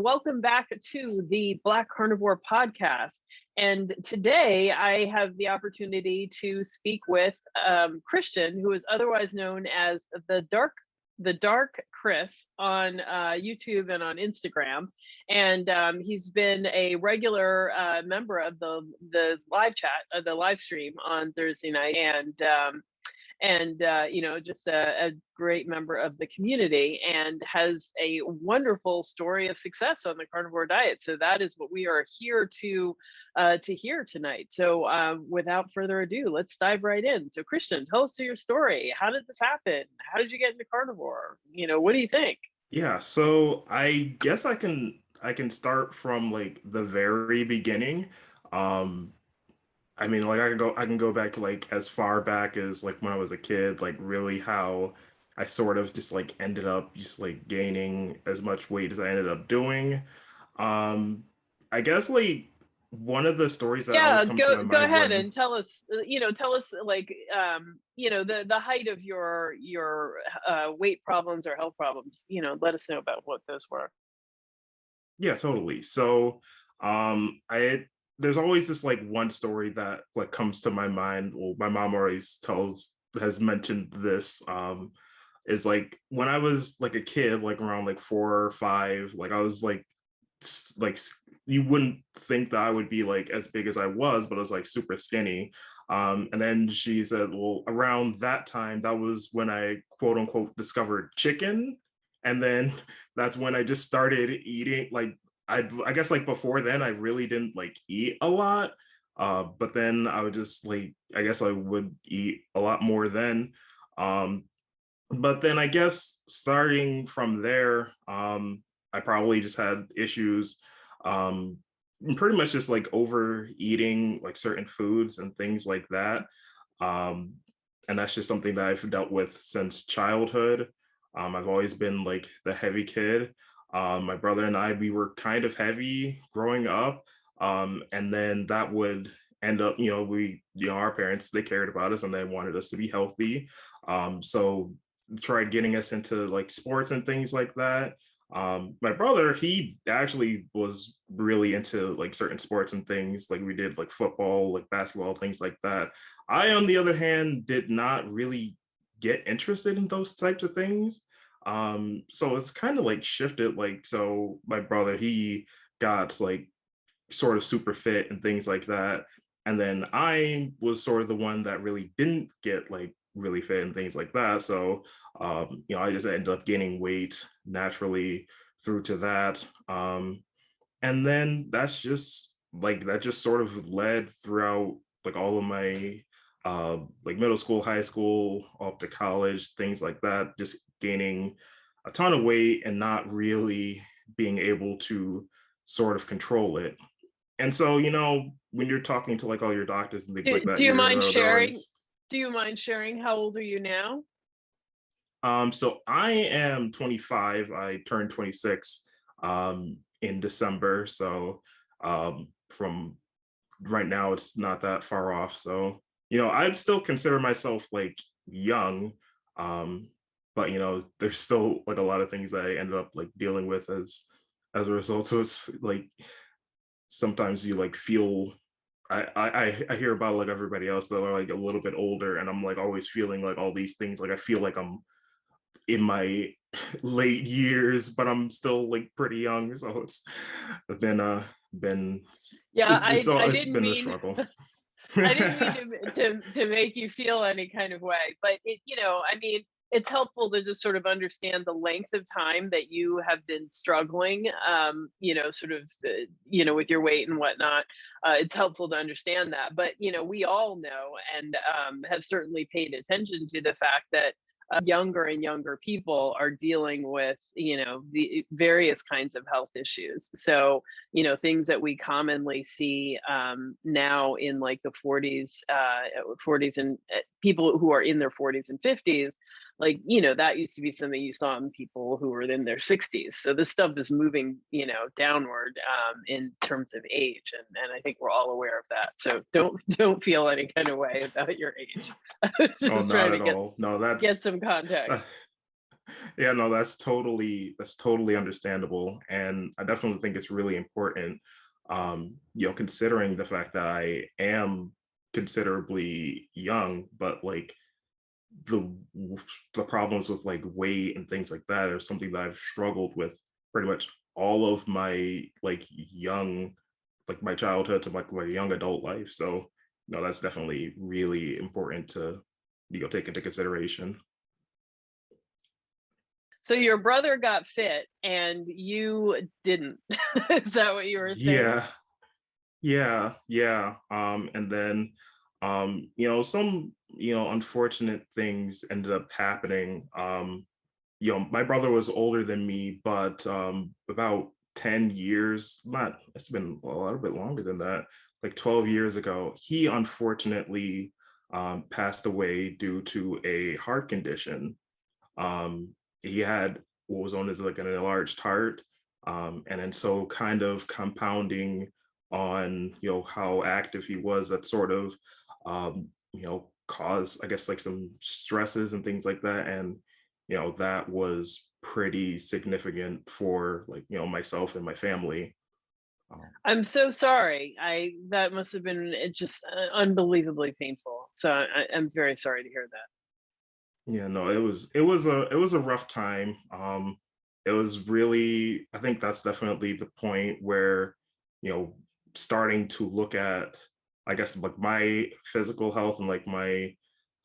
Welcome back to the Black Carnivore podcast. And today I have the opportunity to speak with Kristian, who is otherwise known as the Dark Kris on YouTube and on Instagram. And he's been a regular member of the live chat, the live stream on Thursday night. And just a great member of the community, and has a wonderful story of success on the carnivore diet. So that is what we are here to hear tonight. So without further ado, let's dive right in. So Kristian, tell us your story. How did this happen? How did you get into carnivore? What do you think? Yeah, so I guess I can start from like the very beginning. Um like I can go back to like as far back as like when I was a kid, like really how I sort of just like ended up just like gaining as much weight as I ended up doing. Um I guess like one of the stories that always Yeah, comes to my go mind ahead when and tell us. Tell us like the height of your weight problems or health problems. Let us know about what those were. Yeah, totally. So, I there's always this like one story that like comes to my mind. Well, my mom always tells has mentioned this. Is like when I was like a kid, like around like 4 or 5, like I was like you wouldn't think that I would be like as big as I was, but I was like super skinny. And then she said, well, around that time, that was when I quote unquote discovered chicken. And then that's when I just started eating. Like I guess like before then, I really didn't like eat a lot. But then I would just like I guess I would eat a lot more then. Um, but then I guess starting from there, I probably just had issues, um, pretty much just like overeating like certain foods and things like that. Um, and that's just something that I've dealt with since childhood. I've always been like the heavy kid. My brother and I, we were kind of heavy growing up. And then that would end up, our parents, they cared about us and they wanted us to be healthy. So tried getting us into like sports and things like that. My brother, he actually was really into like certain sports and things. Like we did like football, like basketball, things like that. I, on the other hand, did not really get interested in those types of things. So it's kind of like shifted. Like, so my brother, he got like sort of super fit and things like that. And then I was sort of the one that really didn't get like really fit and things like that. So, I just ended up gaining weight naturally through to that. And then that just sort of led throughout like all of my like middle school, high school, up to college, things like that, just gaining a ton of weight and not really being able to sort of control it. And so, when you're talking to like all your doctors and things Do, like that, do you mind they're sharing? always Do you mind sharing how old are you now? so I am 25. I turned 26 in December. So from right now it's not that far off. So, I'd still consider myself like young. Um, but there's still like a lot of things that I ended up like dealing with as a result. So it's like sometimes you like feel I hear about like everybody else that are like a little bit older, and I'm like always feeling like all these things. Like I feel like I'm in my late years, but I'm still like pretty young. So it's been Yeah, I it's didn't been a mean struggle. I didn't mean to make you feel any kind of way, but I mean, it's helpful to just sort of understand the length of time that you have been struggling, sort of, with your weight and whatnot. It's helpful to understand that, but we all know and have certainly paid attention to the fact that younger and younger people are dealing with, the various kinds of health issues. So, things that we commonly see now in like the 40s and people who are in their 40s and 50s, like, that used to be something you saw in people who were in their 60s. So this stuff is moving, downward in terms of age. And I think we're all aware of that. So don't feel any kind of way about your age. I was Oh, just not trying to at all. No, get that's some uh, context. Yeah, no, that's totally understandable. And I definitely think it's really important, considering the fact that I am considerably young, but like the the problems with like weight and things like that are something that I've struggled with pretty much all of my like my childhood to like my young adult life. So no, that's definitely really important to take into consideration. So your brother got fit and you didn't. Is that what you were saying? Yeah, yeah. And then some unfortunate things ended up happening. My brother was older than me, but about 10 years, not it's been a little bit longer than that, like 12 years ago, he unfortunately passed away due to a heart condition. He had what was known as like an enlarged heart, and then so kind of compounding on how active he was, that sort of caused, I guess, like some stresses and things like that, and that was pretty significant for like myself and my family. Um, I'm so sorry. I that must have been just unbelievably painful. So I'm very sorry to hear that. Yeah, no, it was a rough time. It was really, I think that's definitely the point where, you know, starting to look at, I guess, like my physical health and like my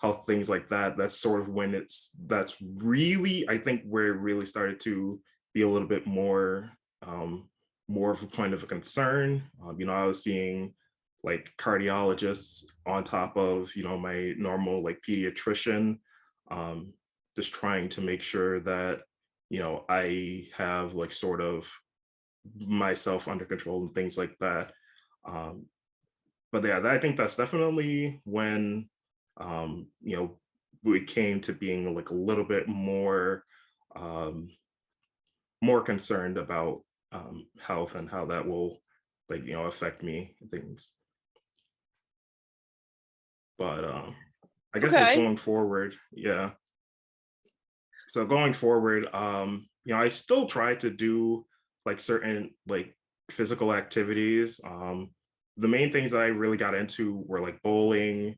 health things like that. That's sort of when that's really, I think, where it really started to be a little bit more of a point of a concern. I was seeing like cardiologists on top of, my normal like pediatrician, um, just trying to make sure that I have like sort of myself under control and things like that. Um, but yeah, I think that's definitely when um, you know we came to being like a little bit um, more concerned about health and how that will like affect me and things. But I guess like Okay. going forward, yeah. So going forward, I still try to do like certain like physical activities. The main things that I really got into were like bowling,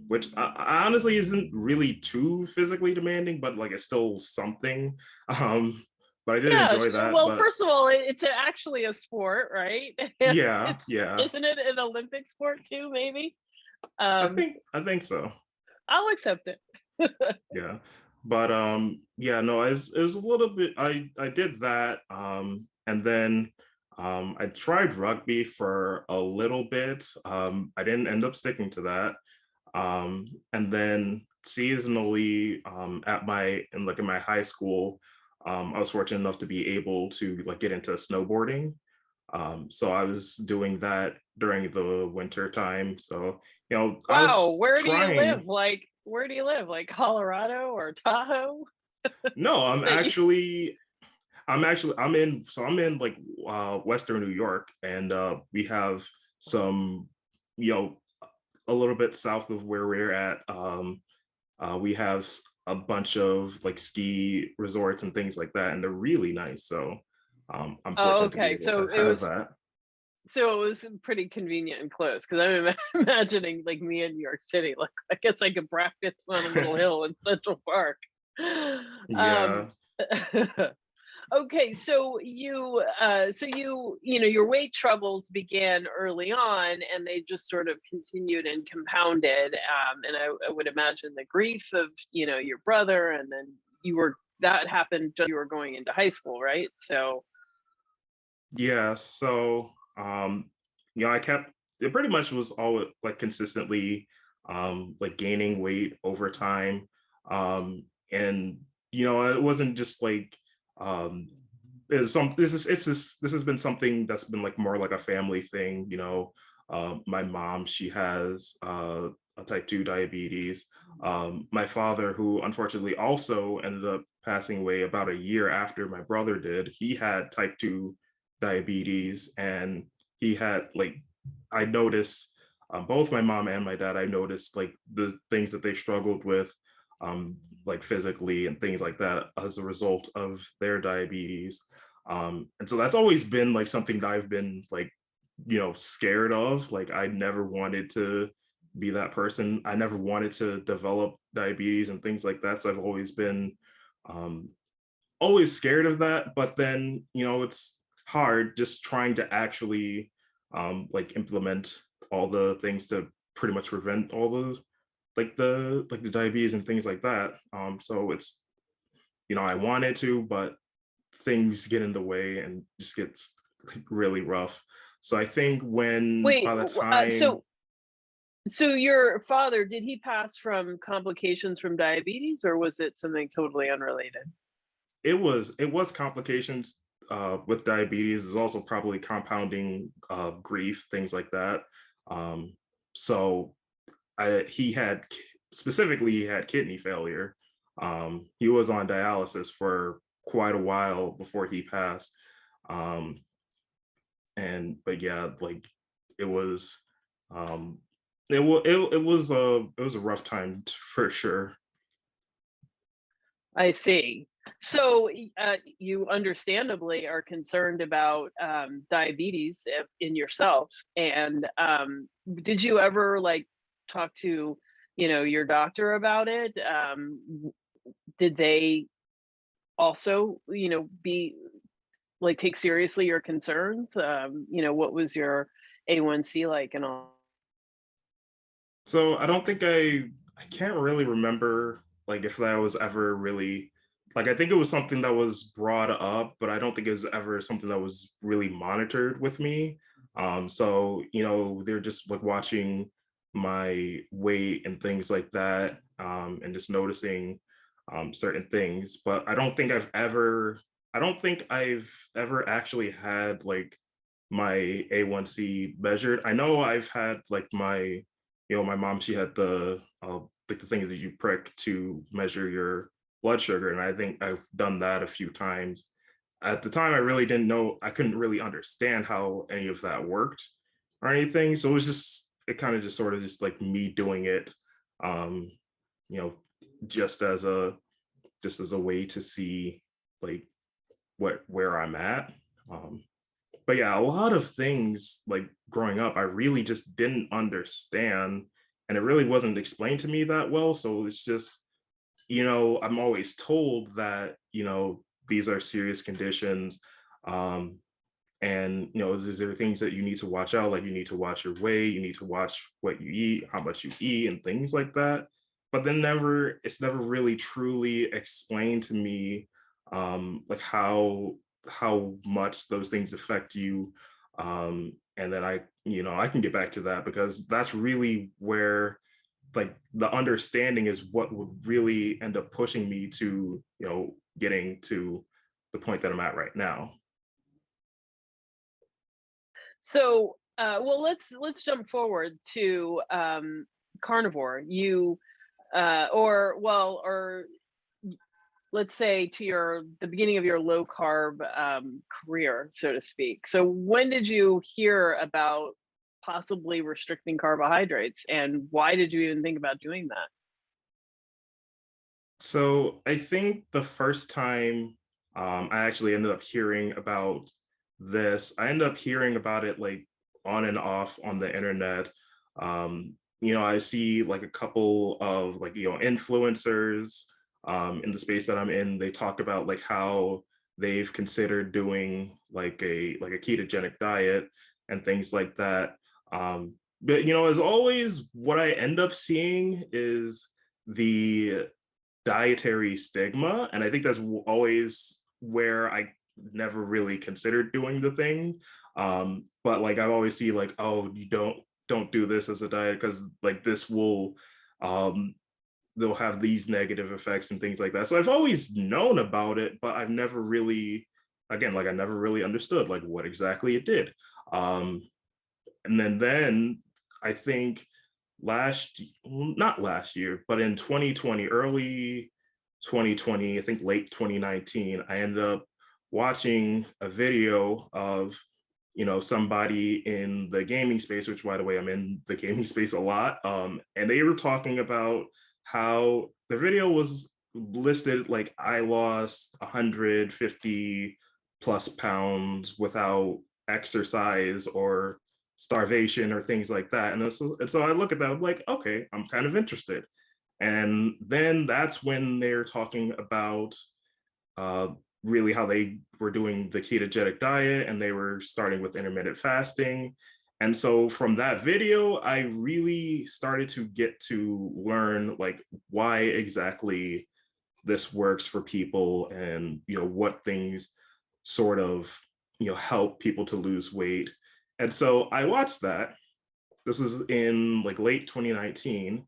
which I honestly isn't really too physically demanding, but like it's still something. Um, but I did Yeah. enjoy that. Well, But first of all, it's actually a sport, right? yeah, It's yeah, isn't it an Olympic sport too? Maybe. I Um, think I think so. I'll accept it. Yeah. But yeah, no, it was a little bit, I did that. And then I tried rugby for a little bit. I didn't end up sticking to that. And then seasonally, in my high school, I was fortunate enough to be able to like get into snowboarding. So I was doing that during the winter time. So, I Wow. was Where do you live? trying. Like, where do you live? Like Colorado or Tahoe? No, That you I'm in like Western New York, and we have some, you know, a little bit south of where we're at. We have a bunch of like ski resorts and things like that, and they're really nice. So I'm Oh, fortunate to be okay. able to have that. So it was pretty convenient and close because I'm imagining like me in New York City. Like I guess I could practice on a little hill in Central Park. Um, Yeah. okay, so your weight troubles began early on, and they just sort of continued and compounded. And I would imagine the grief of your brother, and then that happened just you were going into high school, right? So Yeah. So I kept it pretty much was all like consistently like gaining weight over time. And it wasn't just like um it's some this has been something that's been like more like a family thing. My mom, she has a type 2 diabetes. My father, who unfortunately also ended up passing away about a year after my brother did, he had type 2 diabetes, and he had like, I noticed both my mom and my dad, I noticed like the things that they struggled with, like physically and things like that as a result of their diabetes. And so that's always been like something that I've been like, scared of. Like I never wanted to be that person. I never wanted to develop diabetes and things like that. So I've always been um, always scared of that. But then, it's hard just trying to actually like implement all the things to pretty much prevent all those like the diabetes and things like that. So it's, I wanted to, but things get in the way and just gets like really rough. So I think when Wait, by the time so your father, did he pass from complications from diabetes, or was it something totally unrelated? it was complications with diabetes, is also probably compounding grief, things like that. Um, so he had specifically he had kidney failure. He was on dialysis for quite a while before he passed. Um, and but yeah, like it was um, it was a rough time for sure. I see. So you understandably are concerned about diabetes in yourself. And did you ever like talk to, your doctor about it? Did they also, be like take seriously your concerns? What was your A1C like and all? So I don't think I can't really remember like if that was ever really like I think it was something that was brought up, but I don't think it was ever something that was really monitored with me. So they're just like watching my weight and things like that, and just noticing certain things. But I don't think I've ever actually had like my A1C measured. I know I've had like my mom, she had like the things that you prick to measure your blood sugar, and I think I've done that a few times. At the time, I really didn't know, I couldn't really understand how any of that worked or anything. So it kind of just sort of just like me doing it, um, you know, just as a way to see like where I'm at. Um, but yeah, a lot of things like growing up, I really just didn't understand, and it really wasn't explained to me that well. So it's just, I'm always told that, these are serious conditions. Um, and, there are things that you need to watch out, like you need to watch your weight, you need to watch what you eat, how much you eat, and things like that. But then it's never really truly explained to me, like how much those things affect you. And then I can get back to that because that's really where like the understanding is what would really end up pushing me to, getting to the point that I'm at right now. So, well, let's jump forward to carnivore. Or let's say to the beginning of your low carb career, so to speak. So, when did you hear about possibly restricting carbohydrates, and why did you even think about doing that? So I think the first time I actually ended up hearing about this, I ended up hearing about it like on and off on the internet. I see like a couple of like, influencers in the space that I'm in. They talk about like how they've considered doing like a ketogenic diet and things like that. But as always, what I end up seeing is the dietary stigma, and I think that's always where I never really considered doing the thing. But like I always see like, oh, you don't do this as a diet because like this will um they'll have these negative effects and things like that. So I've always known about it, but I've never really, again, like I never really understood like what exactly it did. um and then I think not last year, but in 2020, early 2020, I think late 2019, I ended up watching a video of, somebody in the gaming space, which by the way, I'm in the gaming space a lot. And they were talking about how the video was listed like I lost 150 plus pounds without exercise or starvation or things like that. And so I look at that, I'm like, okay, I'm kind of interested. And then that's when they're talking about uh, really how they were doing the ketogenic diet and they were starting with intermittent fasting. And so from that video, I really started to get to learn like why exactly this works for people and what things sort of help people to lose weight. And so I watched that. This was in like late 2019,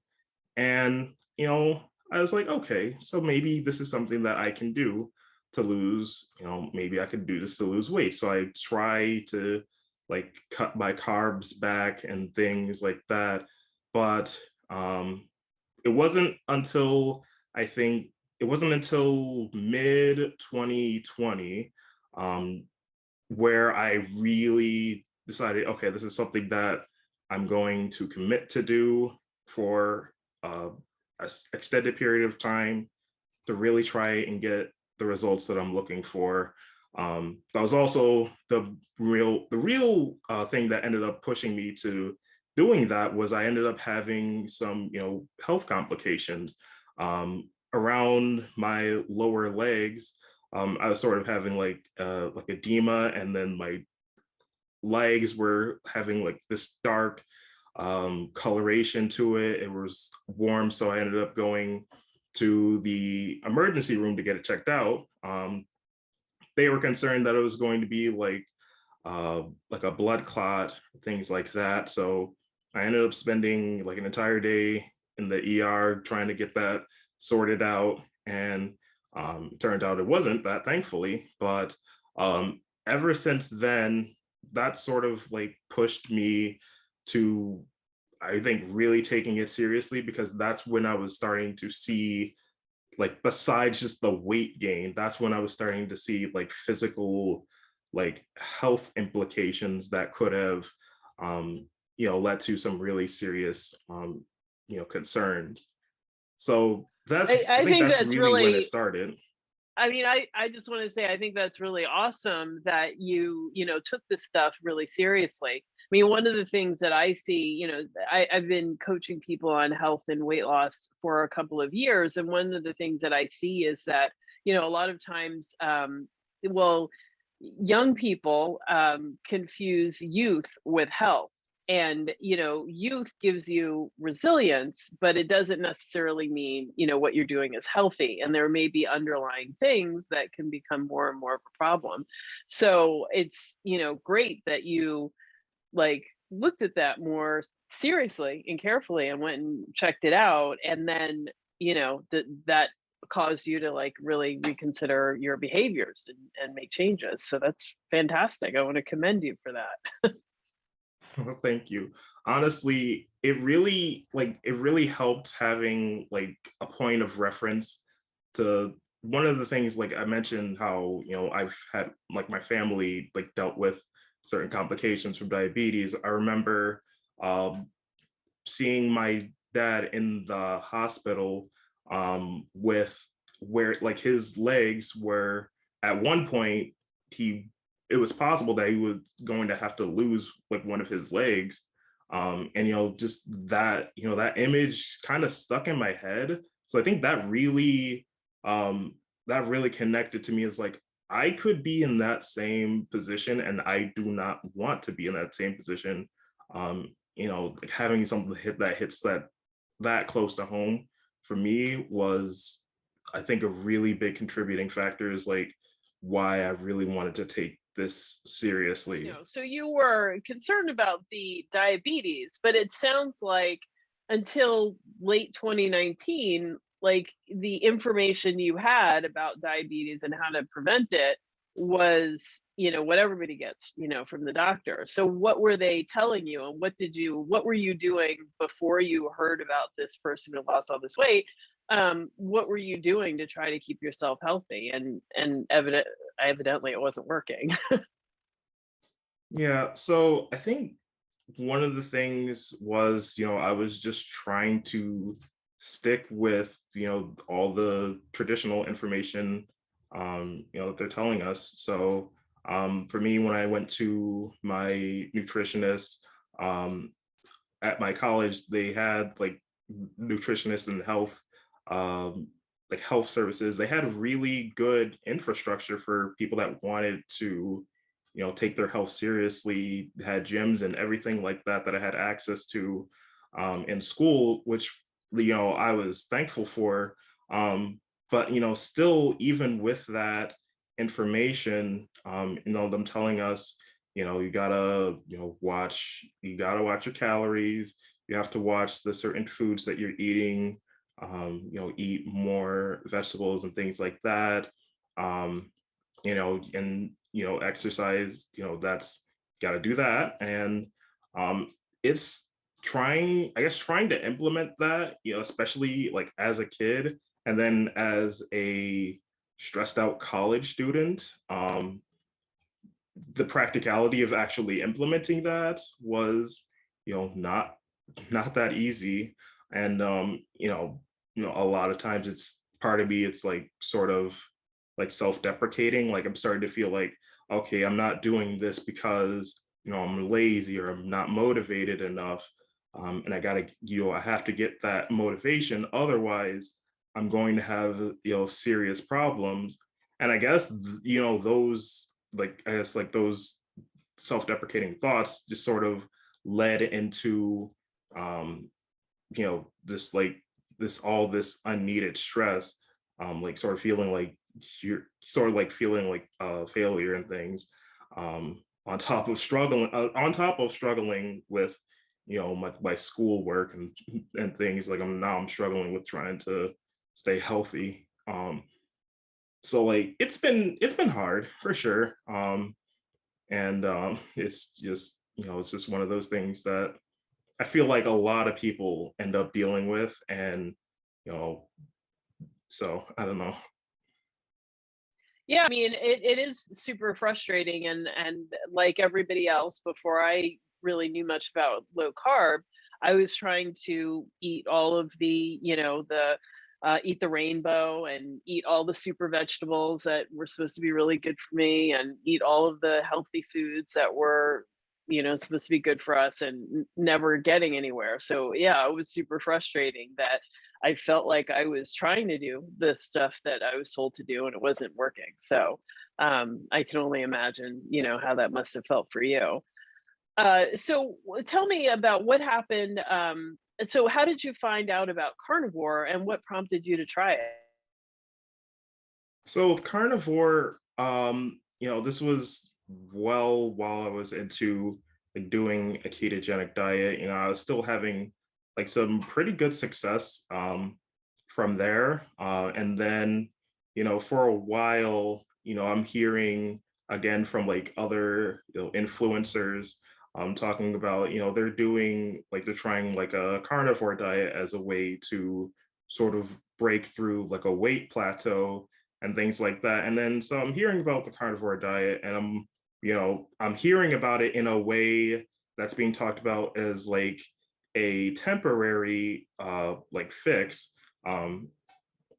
and I was like, okay, so maybe this is something that I can do to lose, maybe I could do this to lose weight. So I try to like cut my carbs back and things like that. But it wasn't until I think it wasn't until mid 2020 um, where I really decided, okay, this is something that I'm going to commit to do for uh, an extended period of time to really try and get the results that I'm looking for. That was also the real thing that ended up pushing me to doing that was I ended up having some health complications around my lower legs. I was sort of having like edema, and then my legs were having like this dark coloration to it. It was warm, so I ended up going to the emergency room to get it checked out. They were concerned that it was going to be like a blood clot, things like that. So I ended up spending like an entire day in the ER trying to get that sorted out, and it turned out it wasn't that, thankfully. But ever since then, that sort of like pushed me to, I think, really taking it seriously, because that's when I was starting to see, like, besides just the weight gain, that's when I was starting to see like physical, like health implications that could have, led to some really serious, concerns. So I I think think that's that's really when it really, started. I mean, I just want to say I think that's really awesome that you took this stuff really seriously. I mean, one of the things that I see, I've been coaching people on health and weight loss for a couple of years, and one of the things that I see is that a lot of times, well, young people confuse youth with health. And youth gives you resilience, but it doesn't necessarily mean what you're doing is healthy, and there may be underlying things that can become more and more of a problem. So it's great that you like looked at that more seriously and carefully and went and checked it out, and then that caused you to like really reconsider your behaviors and make changes. So that's fantastic. I want to commend you for that. Thank you. Honestly, it really helped having like a point of reference to one of the things. Like I mentioned how, I've had like my family like dealt with certain complications from diabetes. I remember um seeing my dad in the hospital with where like his legs were at one point, he it was possible that he was going to have to lose like one of his legs. And just that, that image kind of stuck in my head. So I think that really connected to me as like, I could be in that same position and I do not want to be in that same position. Like having something hits that close to home for me was, I think, a really big contributing factor, is like why I really wanted to take this seriously. So you were concerned about the diabetes, but it sounds like until late 2019, like the information you had about diabetes and how to prevent it was, what everybody gets, from the doctor. So what were they telling you, and what were you doing before you heard about this person who lost all this weight? What were you doing to try to keep yourself healthy? And evidently it wasn't working. Yeah, so I think one of the things was, I was just trying to stick with, all the traditional information, that they're telling us. So for me, when I went to my nutritionist, um, at my college, they had like nutritionists and health, um, like health services. They had really good infrastructure for people that wanted to, take their health seriously. They had gyms and everything like that that I had access to in school, which I was thankful for. But still, even with that information, them telling us, you gotta watch your calories. You have to watch the certain foods that you're eating. Eat more vegetables and things like that. um and exercise, that's got to do that. And it's trying to implement that, especially like as a kid, and then as a stressed out college student. The practicality of actually implementing that was, not that easy. And a lot of times, it's part of me, it's like sort of like self-deprecating, like I'm starting to feel like, okay, I'm not doing this because I'm lazy or I'm not motivated enough. And I gotta, I have to get that motivation, otherwise I'm going to have, serious problems. And I guess, those, like, I guess like those self-deprecating thoughts just sort of led into, um this, like, this unneeded stress, like sort of feeling like you're sort of like feeling like a failure and things, on top of struggling with, my schoolwork and things. Like, I'm struggling with trying to stay healthy. So like it's been hard for sure. And it's just, it's just one of those things that I feel like a lot of people end up dealing with. And you know so I don't know. Yeah, I mean, it is super frustrating, and like everybody else, before I really knew much about low carb, I was trying to eat all of the, the eat the rainbow and eat all the super vegetables that were supposed to be really good for me, and eat all of the healthy foods that were, supposed to be good for us, and never getting anywhere. So yeah, it was super frustrating that I felt like I was trying to do the stuff that I was told to do and it wasn't working. So I can only imagine, how that must have felt for you. So tell me about what happened. So how did you find out about carnivore and what prompted you to try it? So with carnivore, this was well while I was into like doing a ketogenic diet. I was still having like some pretty good success from there. And then, for a while, I'm hearing again from like other, influencers, talking about, they're trying like a carnivore diet as a way to sort of break through like a weight plateau and things like that. And then so I'm hearing about the carnivore diet, and I'm hearing about it in a way that's being talked about as like a temporary like fix. Um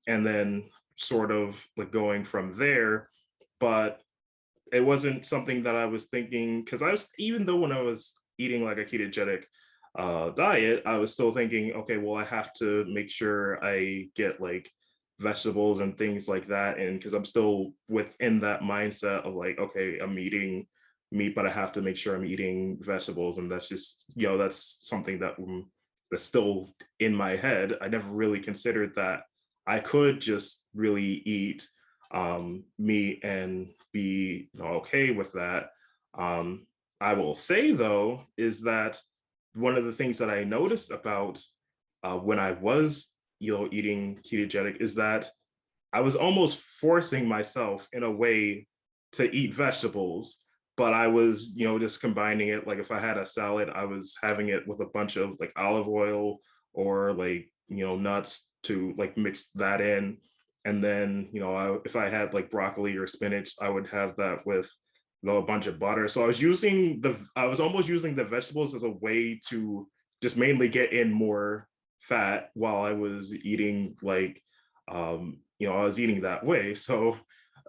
and then sort of like going from there. But it wasn't something that I was thinking, because I was, even though when I was eating like a ketogenic diet, I was still thinking, okay, well, I have to make sure I get like vegetables and things like that. And because I'm still within that mindset of like, okay, I'm eating meat, but I have to make sure I'm eating vegetables. And that's just, that's something that that's still in my head. I never really considered that I could just really eat meat and be, okay with that. Um, I will say though, is that one of the things that I noticed about when I was, eating ketogenic, is that I was almost forcing myself in a way to eat vegetables, but I was, just combining it. Like if I had a salad, I was having it with a bunch of like olive oil or like, nuts to like mix that in. And then, if I had like broccoli or spinach, I would have that with, a bunch of butter. So I was almost using the vegetables as a way to just mainly get in more fat while I was eating like, I was eating that way. So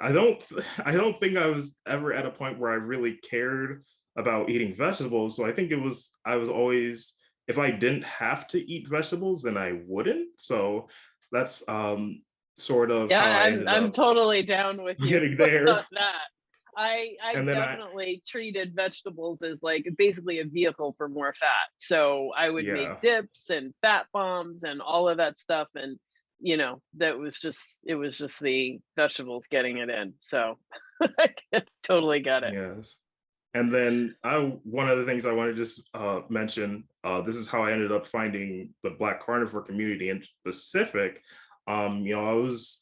I don't, I don't think I was ever at a point where I really cared about eating vegetables. So I think I was always, if I didn't have to eat vegetables, then I wouldn't. So that's sort of Yeah, how I I'm ended I'm up totally down with you getting on there. that. I And then definitely treated vegetables as like basically a vehicle for more fat. So I would make yeah, dips and fat bombs and all of that stuff, and that was just it was just the vegetables getting it in. So I totally get it. yes. And then one of the things I want to just mention, this is how I ended up finding the Black carnivore community in specific. I was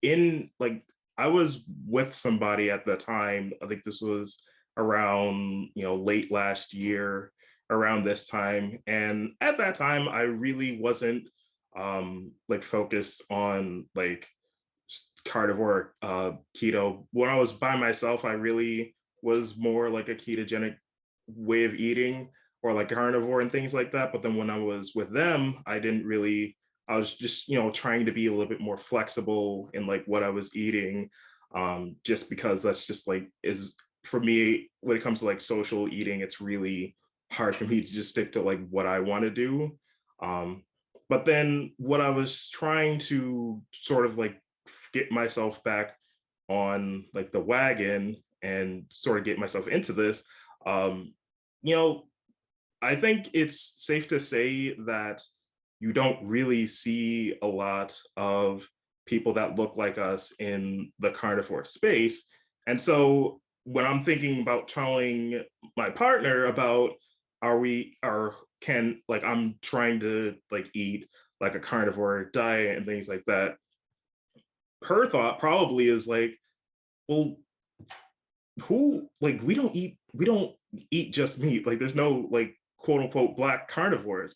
in like I was with somebody at the time. I think this was around, late last year, around this time. And at that time, I really wasn't like focused on like carnivore keto. When I was by myself, I really was more like a ketogenic way of eating, or like carnivore and things like that. But then when I was with them, I didn't really, I was just, trying to be a little bit more flexible in like what I was eating. Just because that's just like is for me when it comes to like social eating, it's really hard for me to just stick to like what I want to do. Um, but then what I was trying to sort of like get myself back on like the wagon and sort of get myself into this, um, you know, I think it's safe to say that you don't really see a lot of people that look like us in the carnivore space. And so when I'm thinking about telling my partner about are can like I'm trying to like eat like a carnivore diet and things like that, her thought probably is like, well, who like we don't eat just meat. Like there's no like quote unquote black carnivores.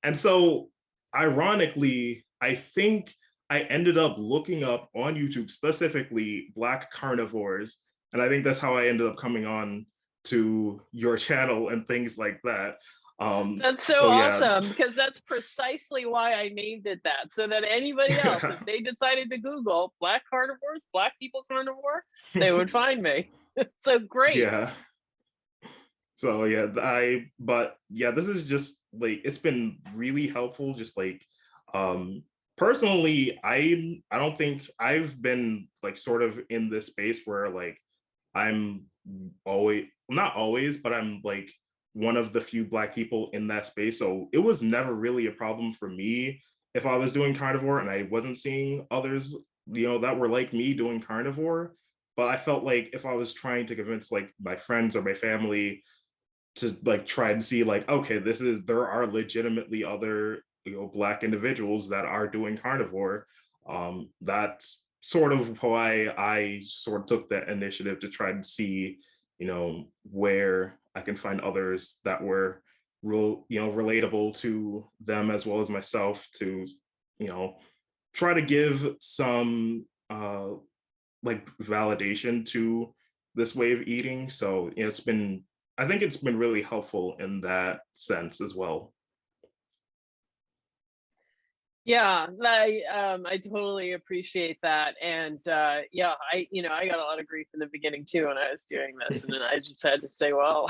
And so ironically, I think I ended up looking up on YouTube specifically black carnivores. And I think that's how I ended up coming on to your channel and things like that. That's so So yeah. awesome because that's precisely why I named it that. So that anybody else, if they decided to Google black carnivores, black people carnivore, they would find me. So great. Yeah. So yeah, but yeah, this is just like it's been really helpful. Just like um personally, I don't think I've been like sort of in this space where like I'm always not always, but I'm like one of the few black people in that space. So it was never really a problem for me if I was doing carnivore and I wasn't seeing others, that were like me doing carnivore. But I felt like if I was trying to convince like my friends or my family to like try and see like, okay, there are legitimately other black individuals that are doing carnivore, that's sort of why I sort of took that initiative to try and see where I can find others that were relatable to them as well as myself, to you know try to give some like validation to this way of eating. So I think it's been really helpful in that sense as well. Yeah, I totally appreciate that. And yeah, I got a lot of grief in the beginning too when I was doing this. And then I just had to say, well,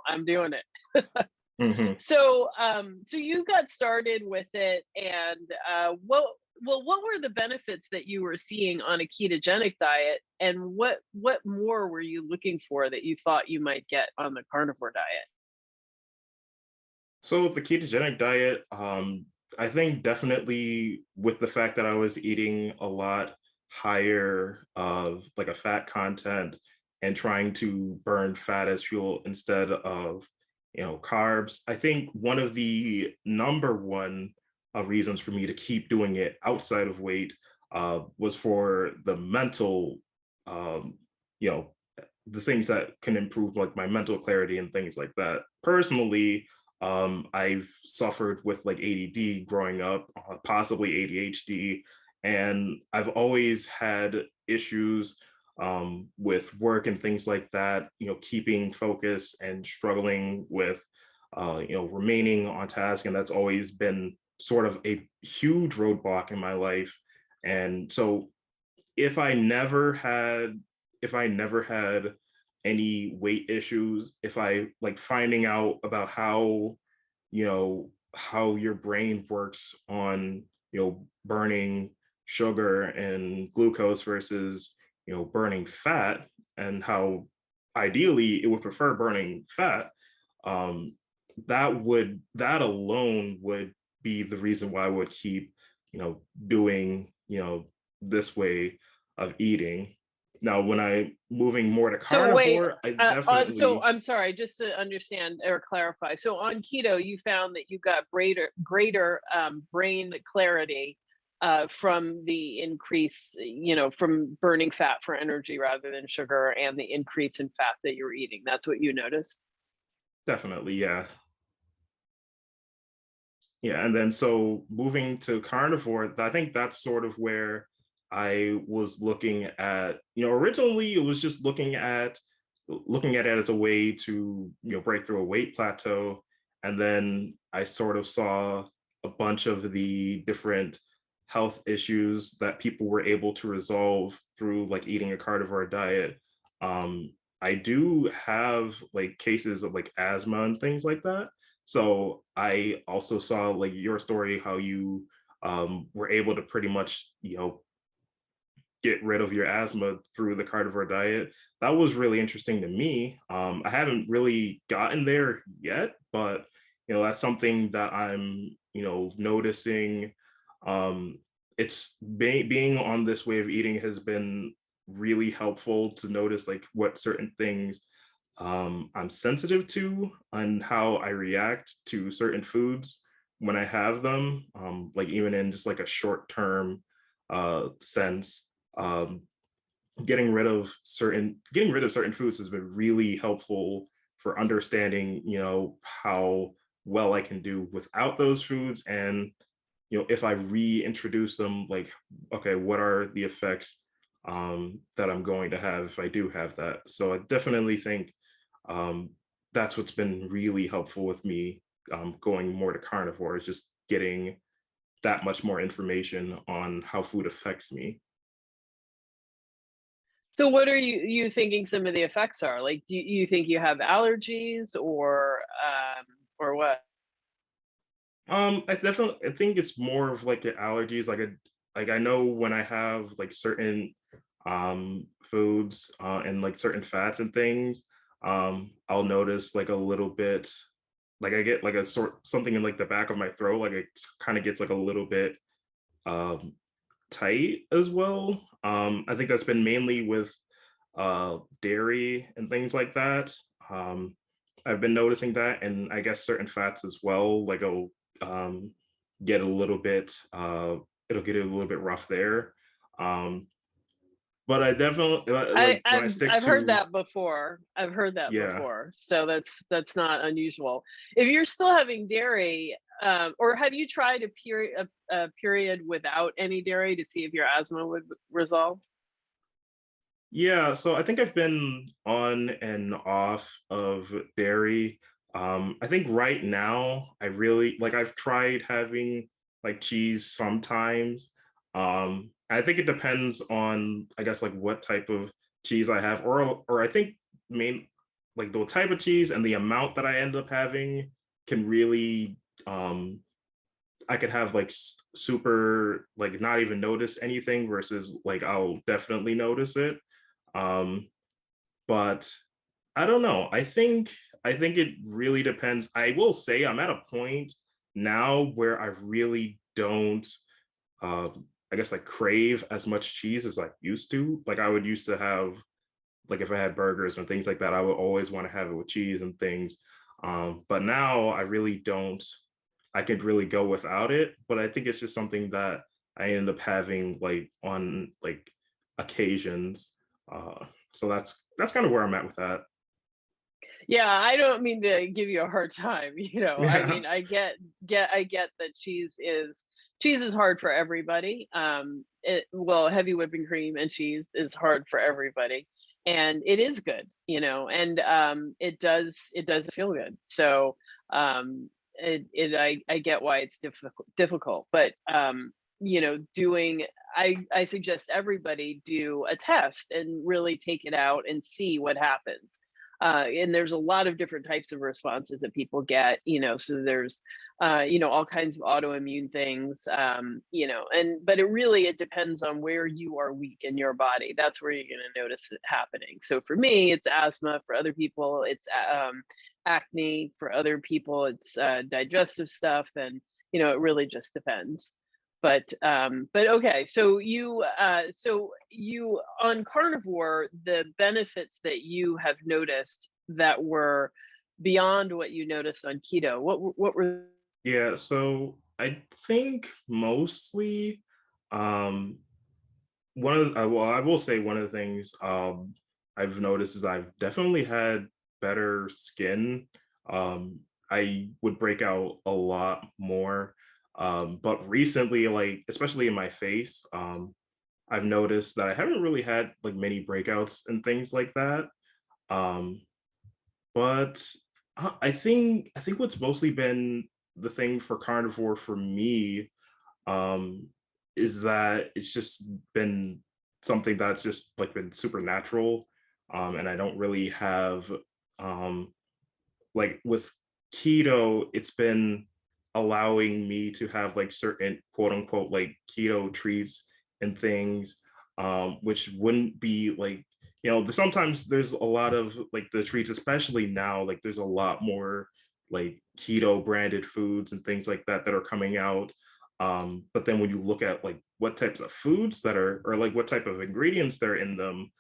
I'm doing it. Hmm. So you got started with it, and what were the benefits that you were seeing on a ketogenic diet, and what more were you looking for that you thought you might get on the carnivore diet? So the ketogenic diet, I think definitely with the fact that I was eating a lot higher of like a fat content and trying to burn fat as fuel instead of carbs, I think one of the number one reasons for me to keep doing it outside of weight was for the mental, um, you know, the things that can improve like my mental clarity and things like that. Personally, I've suffered with like ADD growing up, possibly ADHD, and I've always had issues with work and things like that, keeping focus and struggling with remaining on task. And that's always been sort of a huge roadblock in my life. And so if I never had any weight issues, if I like finding out about how, how your brain works on, burning sugar and glucose versus, burning fat, and how ideally it would prefer burning fat, um, that alone would be the reason why I would keep, doing, this way of eating. Now, when I moving more to So wait, carnivore, I so definitely I'm sorry, just to understand or clarify. So on keto, you found that you got greater brain clarity from the increase, from burning fat for energy rather than sugar, and the increase in fat that you're eating. That's what you noticed. definitely, yeah. Yeah, and then so moving to carnivore, I think that's sort of where I was looking at, originally it was just looking at it as a way to, break through a weight plateau. And then I sort of saw a bunch of the different health issues that people were able to resolve through like eating a carnivore diet. I do have like cases of like asthma and things like that. So I also saw like your story, how you were able to pretty much, get rid of your asthma through the carnivore diet. That was really interesting to me. I haven't really gotten there yet, but that's something that I'm, noticing. Um, it's being on this way of eating has been really helpful to notice like what certain things I'm sensitive to and how I react to certain foods when I have them, like even in just like a short term sense. Um, getting rid of certain foods has been really helpful for understanding, how well I can do without those foods, and if I reintroduce them, like, okay, what are the effects that I'm going to have if I do have that. So I definitely think um, that's what's been really helpful with me going more to carnivore, is just getting that much more information on how food affects me. So what are you thinking some of the effects are? Like, do you think you have allergies or what? I think it's more of like the allergies. Like I know when I have like certain foods and like certain fats and things, I'll notice like a little bit, like I get like a sort something in like the back of my throat, like it kind of gets like a little bit um tight as well. I think that's been mainly with dairy and things like that. Um, I've been noticing that, and I guess certain fats as well. Like um, get a little bit, it'll get a little bit rough there. Um, but I definitely I, like when I I've stick I've heard to, that before. I've heard that yeah. before. So that's not unusual. If you're still having dairy, or have you tried a period without any dairy to see if your asthma would resolve? Yeah, so I think I've been on and off of dairy. I think right now I really like I've tried having like cheese sometimes. I think it depends on I guess like what type of cheese I have, or I think main like the type of cheese and the amount that I end up having can really I could have like super like not even notice anything versus like I'll definitely notice it. Um, but I don't know. I think it really depends. I will say I'm at a point now where I really don't I guess like crave as much cheese as I used to. Like I would used to have like if I had burgers and things like that, I would always want to have it with cheese and things. But now I really don't. I could really go without it, but I think it's just something that I end up having like on like occasions. So that's kind of where I'm at with that. Yeah, I don't mean to give you a hard time, I Yeah. mean, I get that cheese is hard for everybody. Well, heavy whipping cream and cheese is hard for everybody. And it is good, and it does feel good. So, I get why it's difficult, but I suggest everybody do a test and really take it out and see what happens. And there's a lot of different types of responses that people get, so there's all kinds of autoimmune things, but it depends on where you are weak in your body. That's where you're going to notice it happening. So for me, it's asthma. For other people, it's acne. For other people, it's digestive stuff. And, it really just depends. But okay, so you on carnivore, the benefits that you have noticed that were beyond what you noticed on keto, what were? Yeah, so I think mostly um I will say one of the things I've noticed is I've definitely had better skin. I would break out a lot more. But recently, like especially in my face, I've noticed that I haven't really had like many breakouts and things like that. Um, but I think what's mostly been the thing for carnivore for me um, is that it's just been something that's just like been supernatural, and I don't really have um, like with keto, it's been allowing me to have like certain quote unquote like keto treats and things, which wouldn't be like, sometimes there's a lot of like the treats, especially now, like there's a lot more like keto branded foods and things like that that are coming out. But then when you look at like what types of foods that are, or like what type of ingredients they're in them,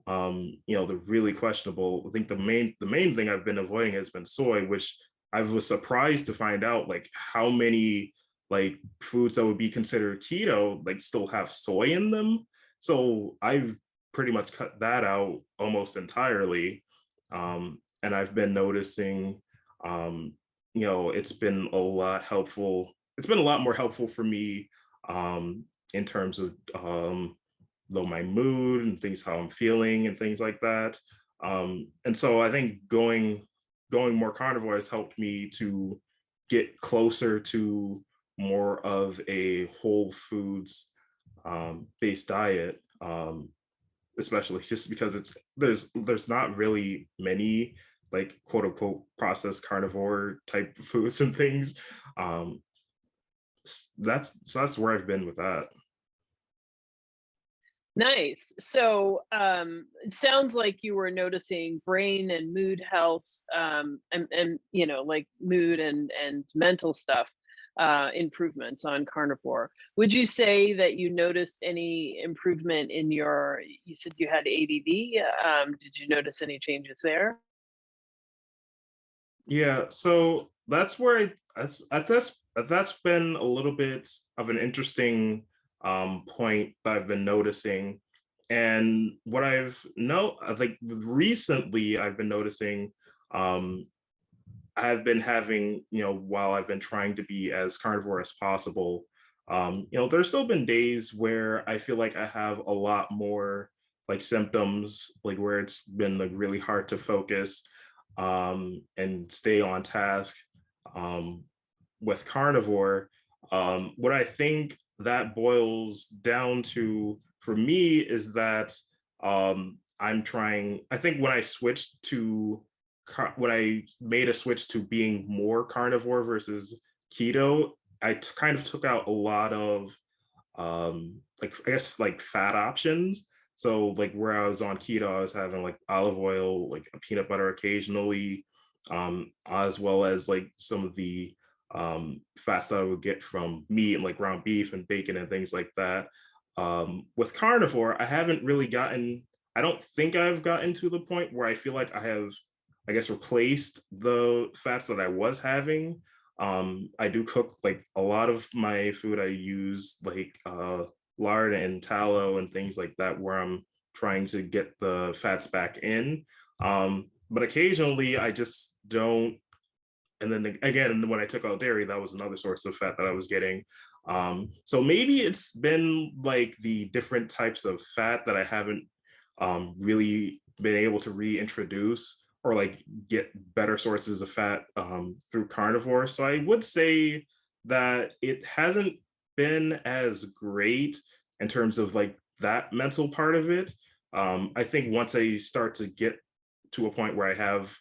they're really questionable. I think the main thing I've been avoiding has been soy, which I was surprised to find out like how many like foods that would be considered keto like still have soy in them. So I've pretty much cut that out almost entirely. And I've been noticing, it's been a lot helpful. It's been a lot more helpful for me in terms of my mood and things, how I'm feeling and things like that. And so I think going more carnivore has helped me to get closer to more of a whole foods based diet, especially just because there's not really many like quote unquote processed carnivore type foods and things. Um, that's where I've been with that. Nice. So it sounds like you were noticing brain and mood health, and like mood and mental stuff, improvements on carnivore. Would you say that you noticed any improvement in you said you had ADD? Did you notice any changes there? Yeah, so that's where that's been a little bit of an interesting point that I've been noticing. And what I think recently I've been noticing, um I've been having, while I've been trying to be as carnivore as possible, there's still been days where I feel like I have a lot more like symptoms, like where it's been like really hard to focus and stay on task um, with carnivore. What I think that boils down to for me is that I think when I switched to when I made a switch to being more carnivore versus keto, kind of took out a lot of like I guess like fat options. So like where I was on keto, I was having like olive oil, like a peanut butter occasionally, as well as like some of the fats that I would get from meat and like ground beef and bacon and things like that. With carnivore, I don't think I've gotten to the point where I feel like I have, I guess, replaced the fats that I was having. I do cook like a lot of my food. I use like lard and tallow and things like that, where I'm trying to get the fats back in. But occasionally I just don't. And then again, when I took out dairy, that was another source of fat that I was getting. So maybe it's been like the different types of fat that I haven't really been able to reintroduce, or like get better sources of fat through carnivore. So I would say that it hasn't been as great in terms of like that mental part of it. I think once I start to get to a point where I have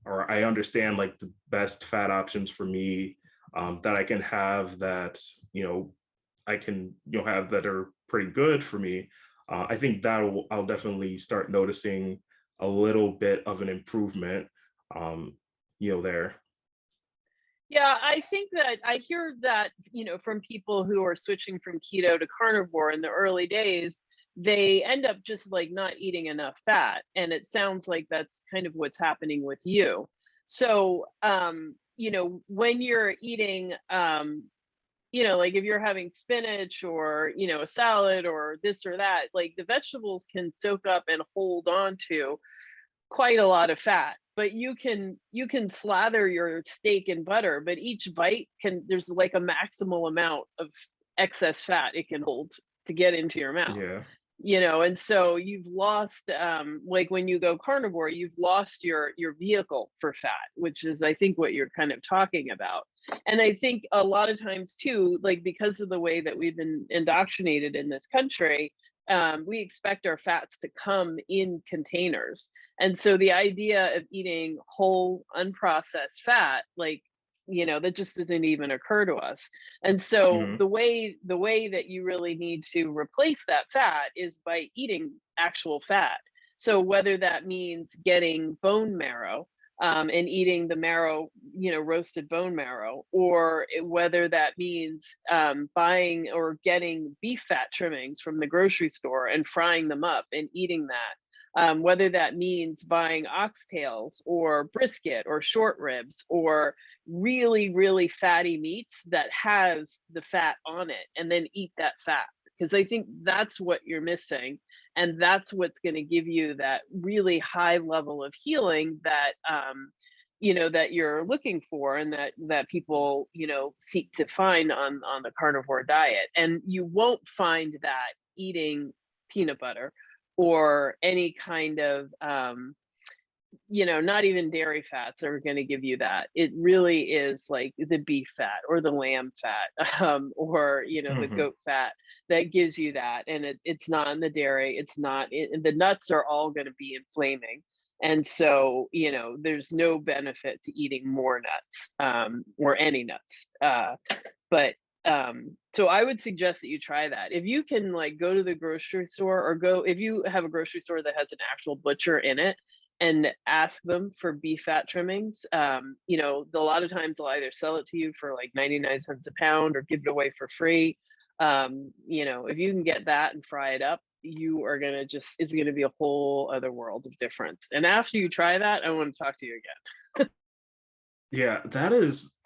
or I understand like the best fat options for me that I can have that, I can, have that are pretty good for me. I think I'll definitely start noticing a little bit of an improvement, um, there. Yeah, I think that I hear that, from people who are switching from keto to carnivore in the early days, they end up just like not eating enough fat. And it sounds like that's kind of what's happening with you. So, when you're eating, like if you're having spinach or, a salad or this or that, like the vegetables can soak up and hold on to quite a lot of fat, but you can slather your steak in butter, but each bite there's like a maximal amount of excess fat it can hold to get into your mouth. Yeah. And so you've lost, like when you go carnivore, you've lost your vehicle for fat, which is I think what you're kind of talking about. And I think a lot of times too, like because of the way that we've been indoctrinated in this country, we expect our fats to come in containers. And so the idea of eating whole unprocessed fat, like, that just doesn't even occur to us. And so Hmm. the way that you really need to replace that fat is by eating actual fat. So whether that means getting bone marrow, and eating the marrow, roasted bone marrow, or whether that means buying or getting beef fat trimmings from the grocery store and frying them up and eating that. Whether that means buying oxtails or brisket or short ribs or really, really fatty meats that has the fat on it, and then eat that fat. Because I think that's what you're missing. And that's what's going to give you that really high level of healing that, that you're looking for, and that people, seek to find on the carnivore diet. And you won't find that eating peanut butter or any kind of, not even dairy fats are going to give you that. It really is like the beef fat or the lamb fat, or, the Hmm. goat fat that gives you that. And it's not in the dairy. It's not the nuts are all going to be inflaming. And so, there's no benefit to eating more nuts, or any nuts. But so I would suggest that you try that. If you can like go to the grocery store, or if you have a grocery store that has an actual butcher in it, and ask them for beef fat trimmings. A lot of times they'll either sell it to you for like 99 cents a pound or give it away for free. If you can get that and fry it up, you are going to it's going to be a whole other world of difference. And after you try that, I want to talk to you again. Yeah,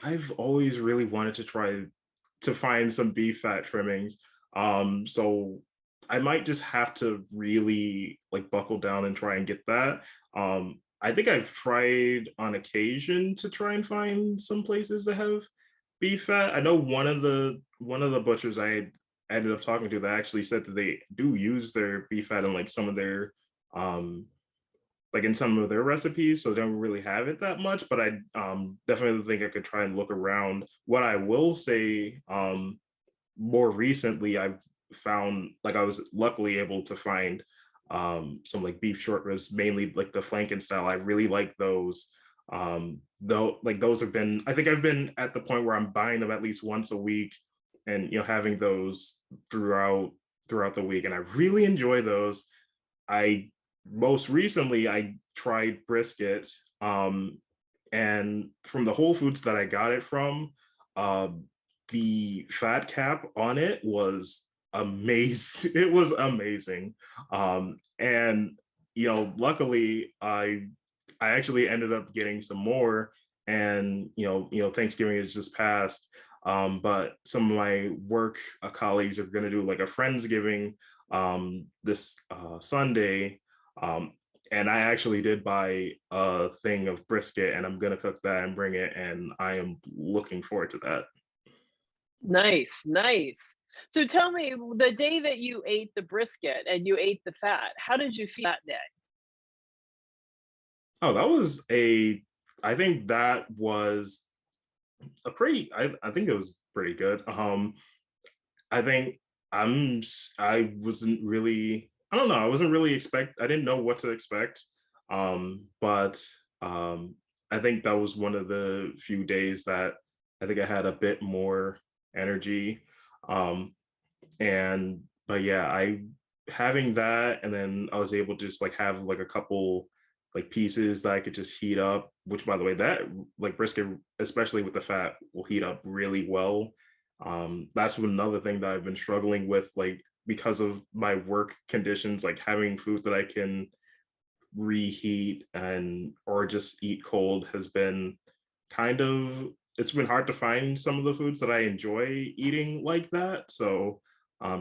I've always really wanted to try to find some beef fat trimmings. So I might just have to really like buckle down and try and get that. I think I've tried on occasion to try and find some places that have beef fat. I know one of the butchers I ended up talking to that actually said that they do use their beef fat in like some of their um like in some of their recipes, so they don't really have it that much. But I definitely think I could try and look around. What I will say, more recently, I've found like I was luckily able to find some like beef short ribs, mainly like the flanken style. I really like those. Though, like those have been, I think I've been at the point where I'm buying them at least once a week, and having those throughout the week, and I really enjoy those. I Most recently I tried brisket, and from the Whole Foods that I got it from, uh, the fat cap on it was amazing. It was amazing, and luckily I actually ended up getting some more, and Thanksgiving is just passed. But some of my work colleagues are going to do like a friendsgiving this Sunday. Um, and I actually did buy a thing of brisket, and I'm gonna cook that and bring it, and I am looking forward to that. Nice, nice. So tell me, the day that you ate the brisket and you ate the fat, how did you feel that day? Oh, that was I think that was a pretty, I think it was pretty good. I think I wasn't really, I don't know, I wasn't really I didn't know what to expect. But I think that was one of the few days that I think I had a bit more energy. Um, and but yeah, I having that, and then I was able to just like have like a couple like pieces that I could just heat up, which by the way, that like brisket, especially with the fat, will heat up really well. That's another thing that I've been struggling with, like because of my work conditions, like having food that I can reheat and or just eat cold has been kind of, it's been hard to find some of the foods that I enjoy eating like that. So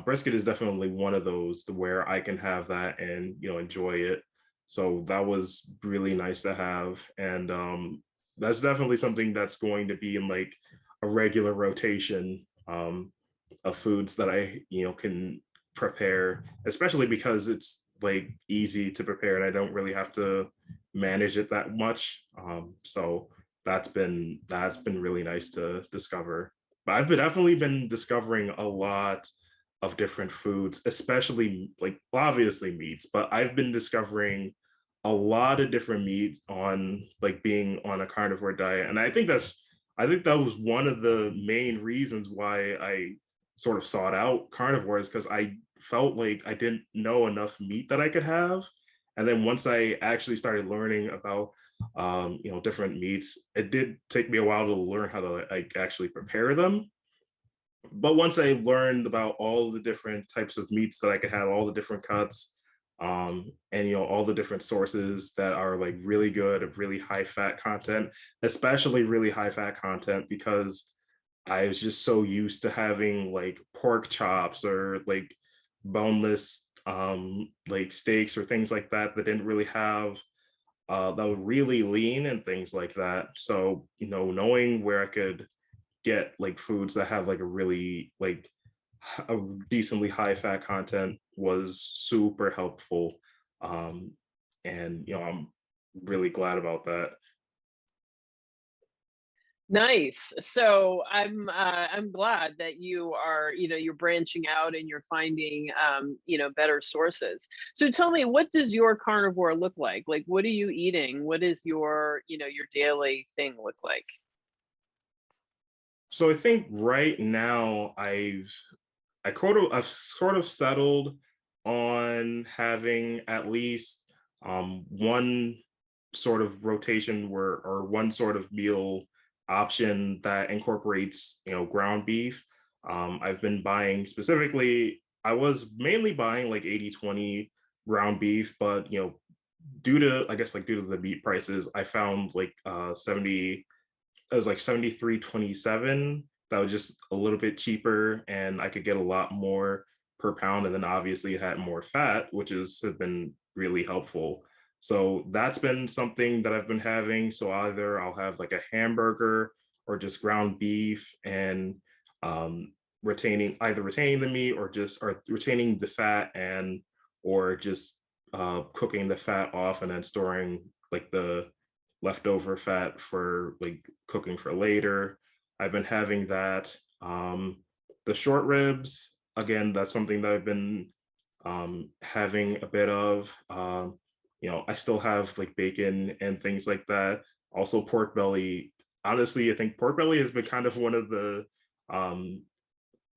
brisket is definitely one of those where I can have that and enjoy it. So that was really nice to have, and that's definitely something that's going to be in like a regular rotation of foods that I can prepare, especially because it's like easy to prepare and I don't really have to manage it that much. So that's been really nice to discover. But definitely been discovering a lot of different foods, especially like obviously meats, but I've been discovering a lot of different meats on like being on a carnivore diet. And I think that was one of the main reasons why I sort of sought out carnivores, because I felt like I didn't know enough meat that I could have. And then once I actually started learning about different meats, it did take me a while to learn how to like actually prepare them. But once I learned about all the different types of meats that I could have, all the different cuts, and all the different sources that are like really good, of really high fat content, especially really high fat content, because I was just so used to having like pork chops or like boneless like steaks or things like that that didn't really have that were really lean and things like that. So, knowing where I could get like foods that have like a really like a decently high fat content was super helpful. Um and I'm really glad about that. Nice. So I'm glad that you are, you're branching out and you're finding better sources. So tell me, what does your carnivore look like? Like, what are you eating? What is your, your daily thing look like? So I think right now I've sort of settled on having at least one sort of rotation where, or one sort of meal option that incorporates ground beef. I've been buying, specifically I was mainly buying like 80/20 ground beef, but due to, I guess, like due to the meat prices, I found like 70, it was like 73.27. That was just a little bit cheaper and I could get a lot more per pound. And then obviously it had more fat, which has been really helpful. So that's been something that I've been having. So either I'll have like a hamburger or just ground beef, and um, retaining the meat, or retaining the fat, and or just cooking the fat off and then storing like the leftover fat for like cooking for later. I've been having that. The short ribs, again, that's something that I've been having a bit of. I still have like bacon and things like that. Also, pork belly. Honestly, I think pork belly has been kind of one of the um,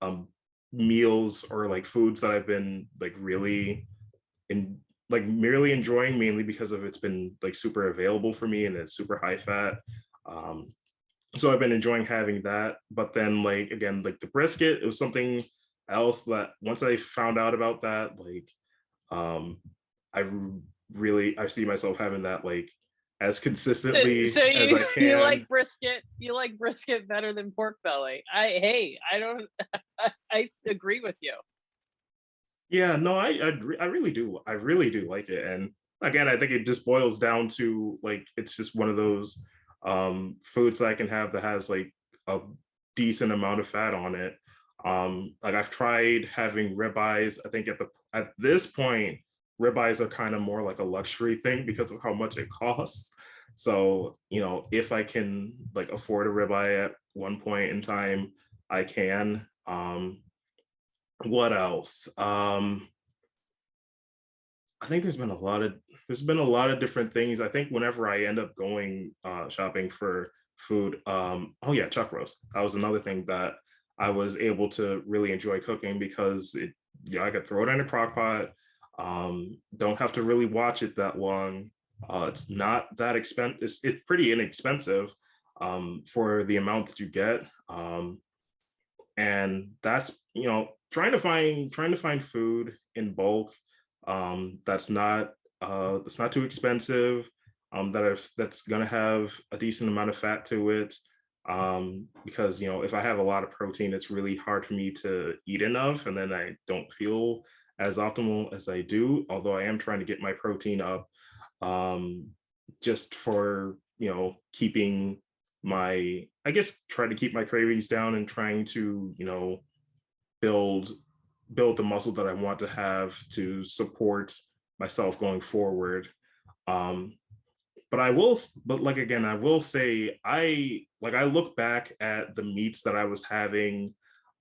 um, meals or like foods that I've been like really in, like merely enjoying, mainly because of it's been like super available for me and it's super high fat. Um, so I've been enjoying having that. But then like again, like the brisket, it was something else that once I found out about that, like um, I I see myself having that like as So consistently as you I you can. like brisket, better than pork belly. I don't I agree with you. Yeah, no, I really do. I really do like it. And again, I think it just boils down to like it's just one of those foods that I can have that has like a decent amount of fat on it. Like I've tried having ribeyes. I think at this point, ribeyes are kind of more like a luxury thing because of how much it costs. So, if I can like afford a ribeye at one point in time, I can. What else? I think there's been a lot of different things. I think whenever I end up going shopping for food, oh yeah, chuck roast. That was another thing that I was able to really enjoy cooking because I could throw it in a crock pot. Don't have to really watch it that long. It's not that expensive. It's pretty inexpensive for the amount that you get. And that's trying to find food in bulk that's not too expensive, that's gonna have a decent amount of fat to it, because if I have a lot of protein, it's really hard for me to eat enough, and then I don't feel as optimal as I do, although I am trying to get my protein up, just for keeping I guess try to keep my cravings down and trying to build build the muscle that I want to have to support myself going forward. Um, but like again, I will say I look back at the meats that I was having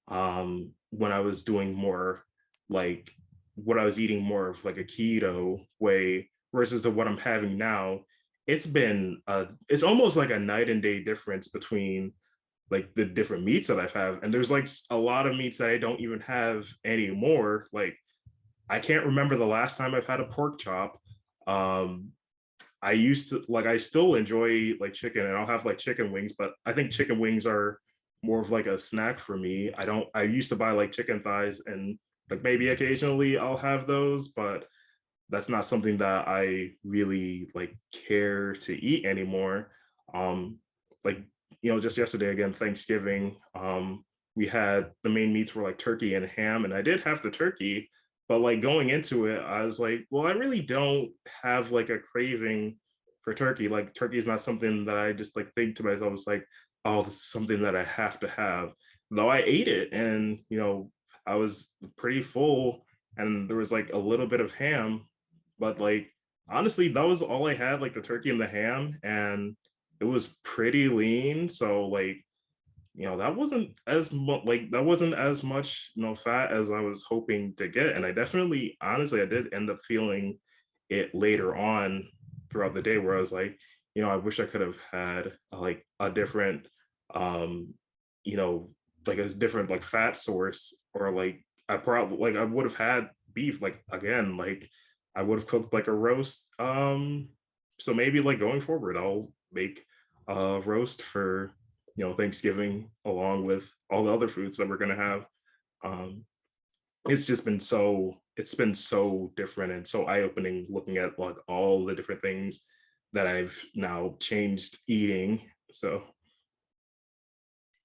when I was doing more like what I was eating more of like a keto way versus the what I'm having now. It's almost like a night and day difference between like the different meats that I've had. And there's like a lot of meats that I don't even have anymore. Like I can't remember the last time I've had a pork chop. Um, I still enjoy like chicken and I'll have like chicken wings, but I think chicken wings are more of like a snack for me. I used to buy like chicken thighs and like maybe occasionally I'll have those, but that's not something that I really like care to eat anymore. Like just yesterday again, Thanksgiving, we had the main meats were like turkey and ham, and I did have the turkey, but like going into it, I was like, well, I really don't have like a craving for turkey. Like turkey is not something that I just like think to myself, it's like, oh, this is something that I have to have. Though I ate it and I was pretty full and there was like a little bit of ham, but like honestly, that was all I had, like the turkey and the ham, and it was pretty lean. So like, that wasn't as much, fat as I was hoping to get. And I definitely, honestly, I did end up feeling it later on throughout the day where I was like, I wish I could have had like a different, you know, like a different like fat source, or like I would have had beef, like again, like I would have cooked like a roast. So maybe like going forward, I'll make a roast for Thanksgiving along with all the other foods that we're gonna have. Um, it's been so different and so eye-opening looking at like all the different things that I've now changed eating. So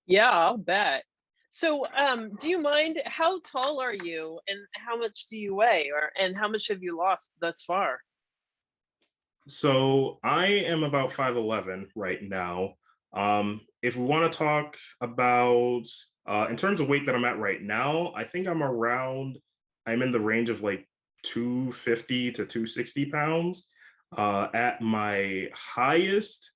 Yeah, I'll bet. So, do you mind, how tall are you and how much do you weigh, and how much have you lost thus far? so I am about 5'11" right now. If we want to talk about in terms of weight that I'm at right now, I think I'm in the range of like 250 to 260 pounds. At my highest,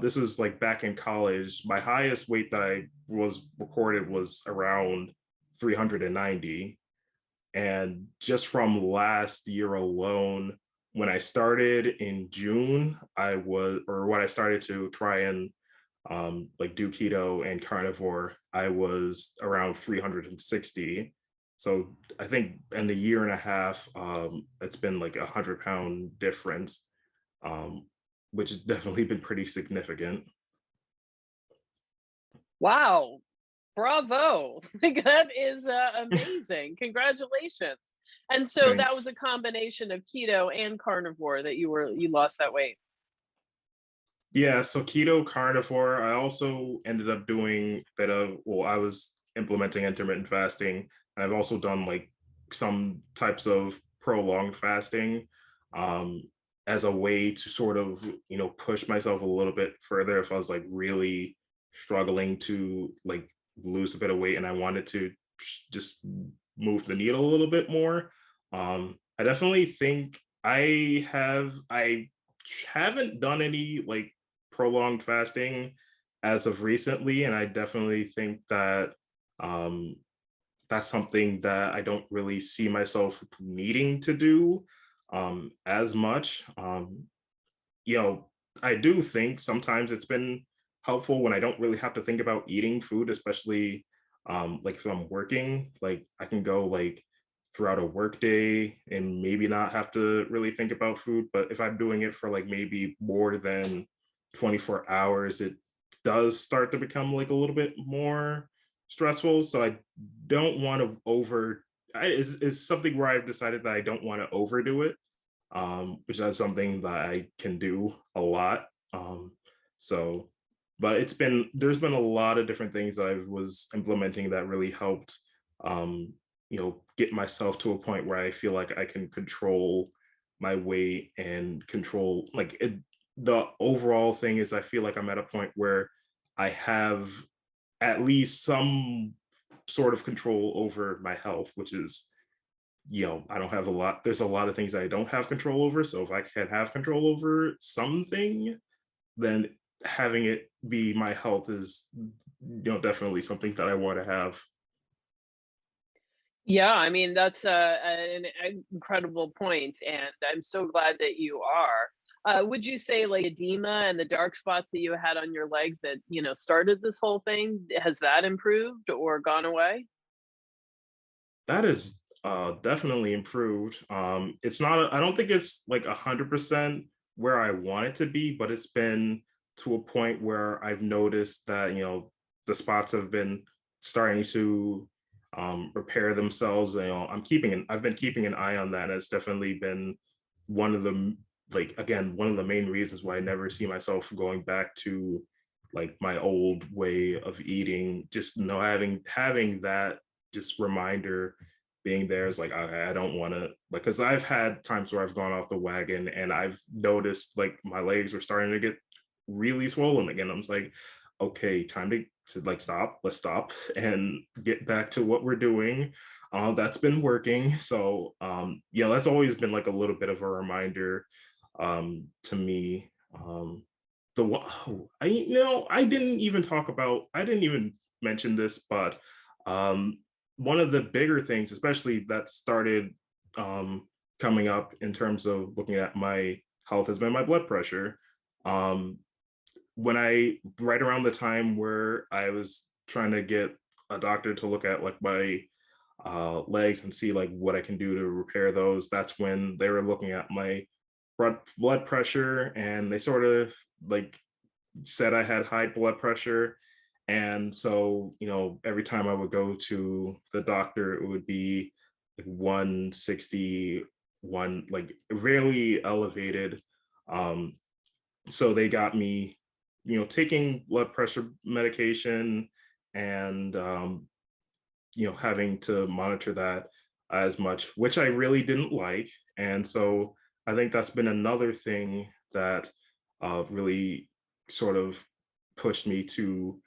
this was like back in college, my highest weight that I was recorded was around 390. And just from last year alone, when I started in June, when I started to try and like do keto and carnivore, I was around 360. So I think in the year and a half, it's been like 100-pound difference, um, which has definitely been pretty significant. Wow, bravo. Like that is amazing. Congratulations. And so that was Thanks. a combination of keto and carnivore that you lost that weight. Yeah, so keto carnivore, I also ended up doing a bit of, well, I was implementing intermittent fasting, and I've also done like some types of prolonged fasting, um, as a way to sort of, push myself a little bit further if I was like really struggling to like lose a bit of weight and I wanted to just move the needle a little bit more. I definitely think I haven't done any like prolonged fasting as of recently, and I definitely think that um that's something that I don't really see myself needing to do as much. You know, I do think sometimes it's been helpful when I don't really have to think about eating food, especially like if I'm working, like I can go like throughout a work day and maybe not have to really think about food. But if I'm doing it for like maybe more than 24 hours, it does start to become like a little bit more stressful. So I don't want to is something where I've decided that I don't want to overdo it, which is something that I can do a lot. So, but there's been a lot of different things that I was implementing that really helped, get myself to a point where I feel like I can control my weight and control like it. The overall thing is I feel like I'm at a point where I have at least some sort of control over my health, which is, I don't have a lot. There's a lot of things that I don't have control over. So if I can have control over something, then having it be my health is, definitely something that I want to have. Yeah, I mean, that's an incredible point, and I'm so glad that you are. Would you say like edema and the dark spots that you had on your legs that, started this whole thing, has that improved or gone away? That is definitely improved. It's not, I don't think it's like 100% where I want it to be, but it's been to a point where I've noticed that, the spots have been starting to repair themselves. I've been keeping an eye on that. It's definitely been one of the, like, again, one of the main reasons why I never see myself going back to like my old way of eating. Just, having that just reminder being there is like, I don't want to, like, because I've had times where I've gone off the wagon and I've noticed like my legs were starting to get really swollen again. I'm just like, okay, time to like stop, let's stop and get back to what we're doing. That's been working. So yeah, that's always been like a little bit of a reminder to me. I didn't even mention this, but um one of the bigger things, especially that started coming up in terms of looking at my health, has been my blood pressure. Um, right around the time where I was trying to get a doctor to look at like my legs and see like what I can do to repair those, that's when they were looking at my blood pressure, and they sort of like said I had high blood pressure. And so, every time I would go to the doctor, it would be like 161, like really elevated. Um, so they got me, taking blood pressure medication and, having to monitor that as much, which I really didn't like. And so I think that's been another thing that really sort of pushed me to,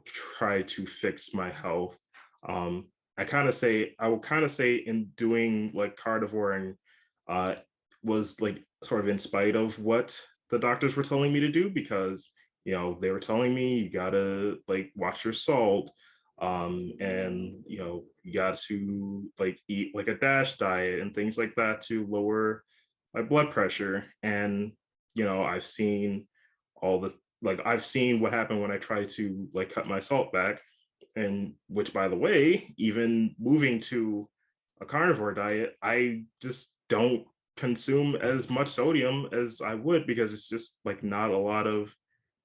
try to fix my health. I will kind of say in doing like carnivore and uh, was like sort of in spite of what the doctors were telling me to do, because, they were telling me you gotta like watch your salt, and you got to like eat like a dash diet and things like that to lower my blood pressure. And I've seen I've seen what happened when I try to like cut my salt back, and which, by the way, even moving to a carnivore diet, I just don't consume as much sodium as I would, because it's just like not a lot of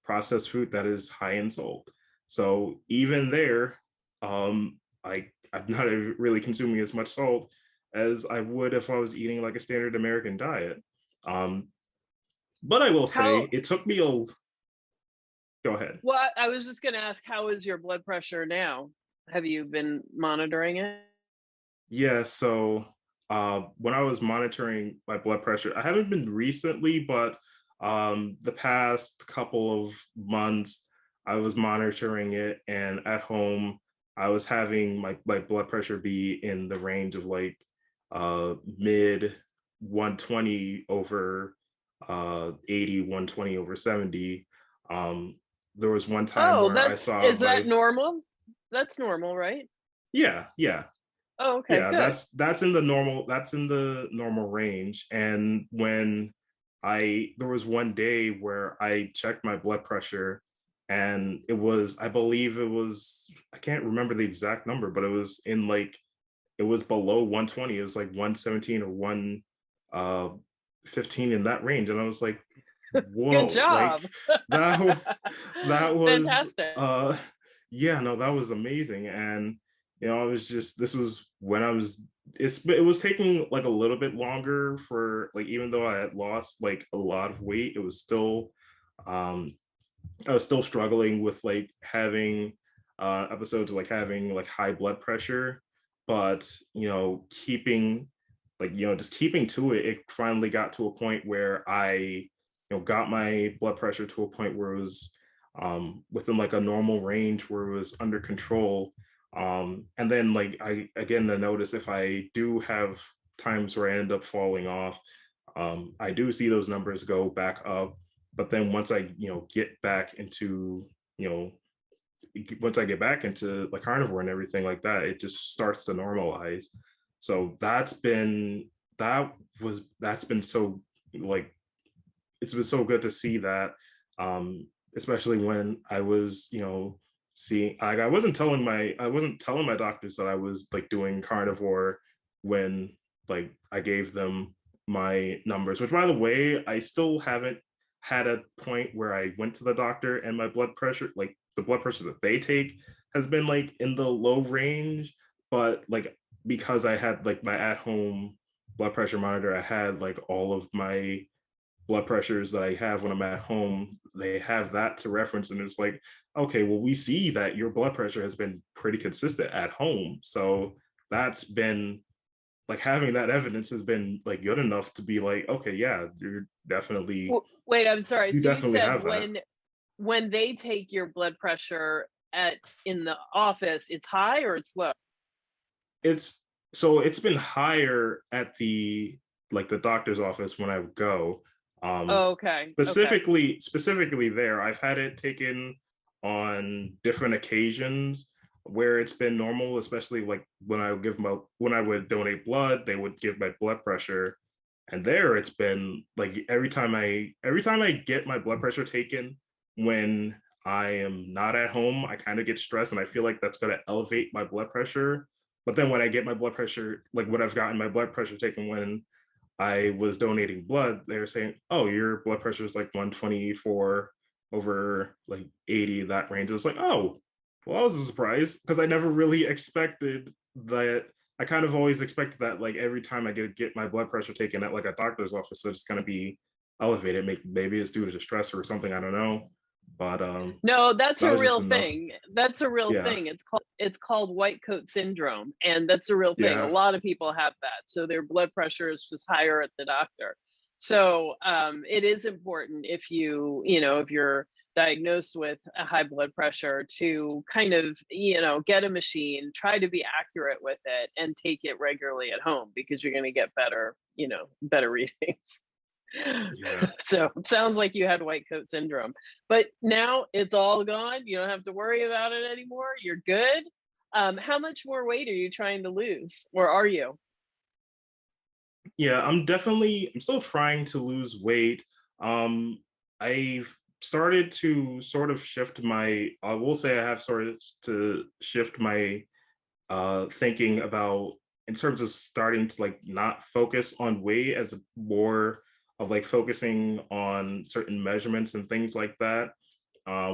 processed food that is high in salt. So even there, I'm not really consuming as much salt as I would if I was eating like a standard American diet. Um, but I will say How it took me go ahead. Well, I was just going to ask, how is your blood pressure now? Have you been monitoring it? Yeah, so when I was monitoring my blood pressure, I haven't been recently, but the past couple of months, I was monitoring it, and at home, I was having my blood pressure be in the range of like mid 120 over 80, 120 over 70. There was one time Oh, where I that's saw is that my, normal? That's normal, right? yeah, yeah, Oh, okay, yeah, good. that's in the normal range. And when there was one day where I checked my blood pressure, and it was, I believe it was, I can't remember the exact number, but it was in like, it was below 120. It was like 117 or 115, in that range. And I was like, Good whoa, like job. that that was Fantastic. yeah, no, that was amazing. And I was just, this was when I was, it was taking like a little bit longer for, like, even though I had lost like a lot of weight, it was still, um I was still struggling with like having episodes of like having like high blood pressure. But keeping, like, just keeping to it, it finally got to a point where I got my blood pressure to a point where it was within like a normal range, where it was under control. And then, like, I notice if I do have times where I end up falling off, I do see those numbers go back up. But then once I get back into, you know once I get back into like carnivore and everything like that, it just starts to normalize. So that's been so, like, it's been so good to see that, especially when I was, seeing, like, I wasn't telling my doctors that I was like doing carnivore when, like, I gave them my numbers, which, by the way, I still haven't had a point where I went to the doctor and my blood pressure, like the blood pressure that they take, has been like in the low range. But like, because I had like my at home blood pressure monitor, I had like all of my blood pressures that I have when I'm at home, they have that to reference. And it's like, okay, well, we see that your blood pressure has been pretty consistent at home. So that's been, like, having that evidence has been like good enough to be like, okay, yeah, Wait, I'm sorry. you So you definitely said have that. when they take your blood pressure at in the office, it's high or it's low? It's So it's been higher at the, like, the doctor's office when I would go. Oh, okay. Okay. Specifically there, I've had it taken on different occasions where it's been normal, especially like when I would donate blood, they would give my blood pressure. And there it's been like, every time I get my blood pressure taken when I am not at home, I kind of get stressed and I feel like that's going to elevate my blood pressure. But then when I get my blood pressure, like when I've gotten my blood pressure taken when I was donating blood, they were saying, "Oh, your blood pressure is like 124 over like 80, that range." It was like, "Oh, well, that was a surprise," because I never really expected that. I kind of always expected that, like, every time I get my blood pressure taken at like a doctor's office, that it's going to be elevated. Maybe it's due to stress or something. I don't know, but No, that's that a was just real enough. thing. That's a real Yeah, thing. It's called white coat syndrome, and that's a real thing. A yeah, lot of people have that. So their blood pressure is just higher at the doctor. So it is important if if you're diagnosed with a high blood pressure to kind of, get a machine, try to be accurate with it, and take it regularly at home because you're going to get better readings. yeah. So it sounds like you had white coat syndrome, but now it's all gone. You don't have to worry about it anymore. You're good. How much more weight are you trying to lose, or are you? Yeah, I'm still trying to lose weight. I've started to sort of shift my, I will say I have started to shift my thinking about, in terms of starting to like not focus on weight, as more of like focusing on certain measurements and things like that,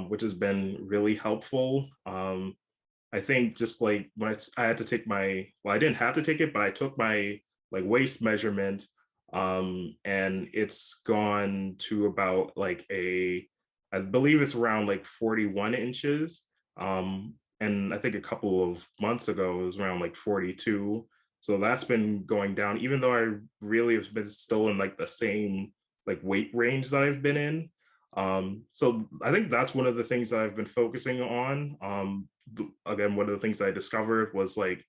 which has been really helpful. I think just like when I had to take my, well, I didn't have to take it, but I took my like waist measurement, and it's gone to about like I believe it's around like 41 inches. And I think a couple of months ago it was around like 42. So that's been going down, even though I really have been still in like the same like weight range that I've been in. So I think that's one of the things that I've been focusing on. Again, one of the things that I discovered was like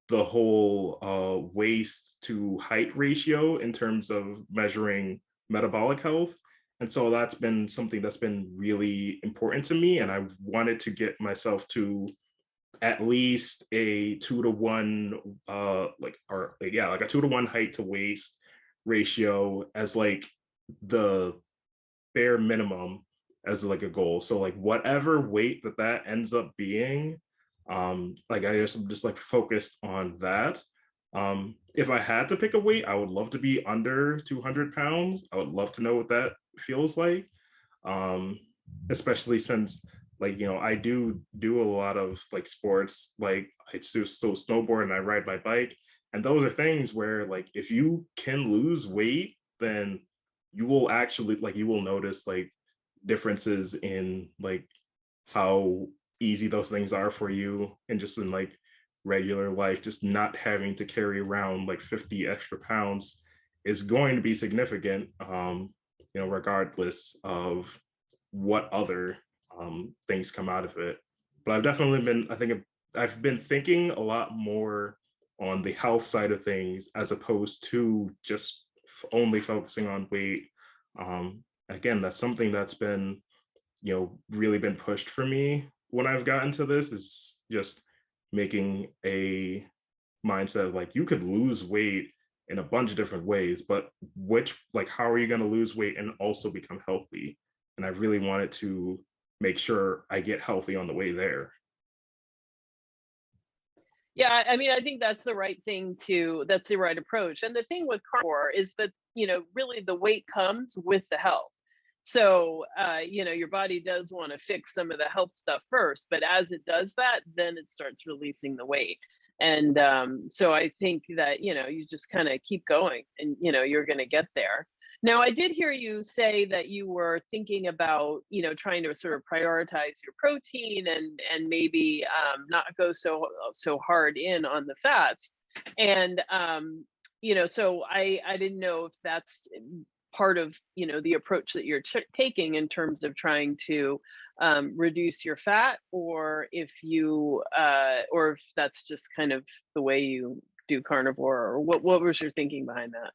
the whole waist to height ratio in terms of measuring metabolic health. And so that's been something that's been really important to me. And I wanted to get myself to at least a 2 to 1, like a 2 to 1 height to waist ratio as like the bare minimum as like a goal. So like whatever weight that ends up being, like I'm just like focused on that. If I had to pick a weight, I would love to be under 200 pounds. I would love to know what that feels like. Um, Especially since like, I do a lot of like sports, like I do so snowboard and I ride my bike. And those are things where like if you can lose weight, then you will actually like you will notice like differences in like how easy those things are for you and just in like regular life. Just not having to carry around like 50 extra pounds is going to be significant, regardless of what other things come out of it. But I've been thinking a lot more on the health side of things as opposed to just only focusing on weight. Again, that's something that's been, really been pushed for me when I've gotten to this, is just making a mindset of like you could lose weight in a bunch of different ways, but how are you going to lose weight and also become healthy? And I really wanted to make sure I get healthy on the way there. Yeah, I mean, I think that's the right that's the right approach. And the thing with carnivore is that, really the weight comes with the health. So, your body does want to fix some of the health stuff first, but as it does that, then it starts releasing the weight. And so I think that, you just kind of keep going and, you're going to get there. Now, I did hear you say that you were thinking about, trying to sort of prioritize your protein and maybe not go so hard in on the fats. And so I didn't know if that's part of the approach that you're taking in terms of trying to reduce your fat, or if that's just kind of the way you do carnivore, or what was your thinking behind that?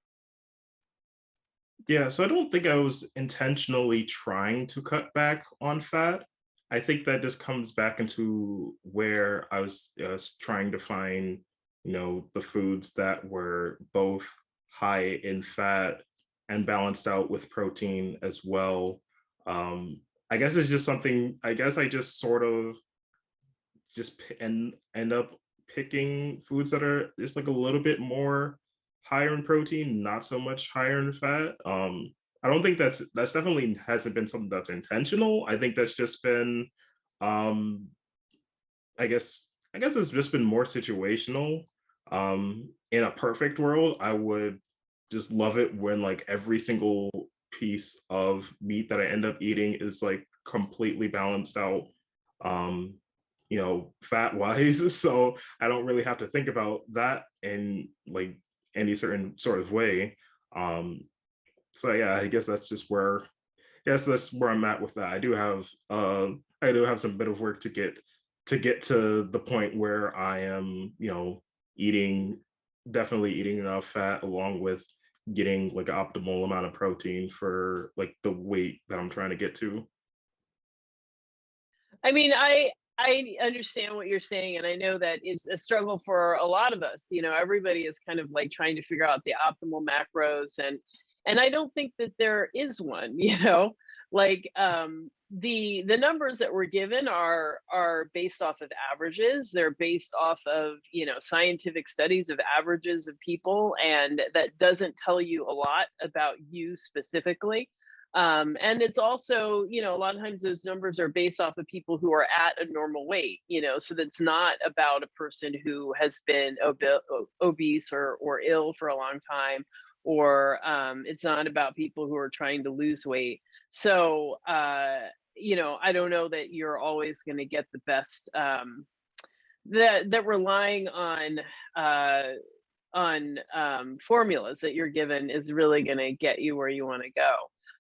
Yeah, so I don't think I was intentionally trying to cut back on fat. I think that just comes back into where I was trying to find, the foods that were both high in fat and balanced out with protein as well. I guess it's just something, I guess I just sort of end up picking foods that are just like a little bit more higher in protein, not so much higher in fat. I don't think that's definitely hasn't been something that's intentional. I think that's just been, um, I guess it's just been more situational. In a perfect world, I would just love it when like every single piece of meat that I end up eating is like completely balanced out, um, fat wise. So I don't really have to think about that in like any certain sort of way. Um, so yeah, I guess that's where I'm at with that. I do have some bit of work to get to the point where I am, eating definitely eating enough fat along with getting like an optimal amount of protein for like the weight that I'm trying to get to. I mean, I understand what you're saying, and I know that it's a struggle for a lot of us. Everybody is kind of like trying to figure out the optimal macros, and I don't think that there is one. Like the numbers that we're given are based off of averages. They're based off of scientific studies of averages of people, and that doesn't tell you a lot about you specifically. And it's also, a lot of times those numbers are based off of people who are at a normal weight, so that's not about a person who has been obese or ill for a long time, or it's not about people who are trying to lose weight. So, I don't know that you're always going to get the best, that relying on formulas that you're given is really going to get you where you want to go.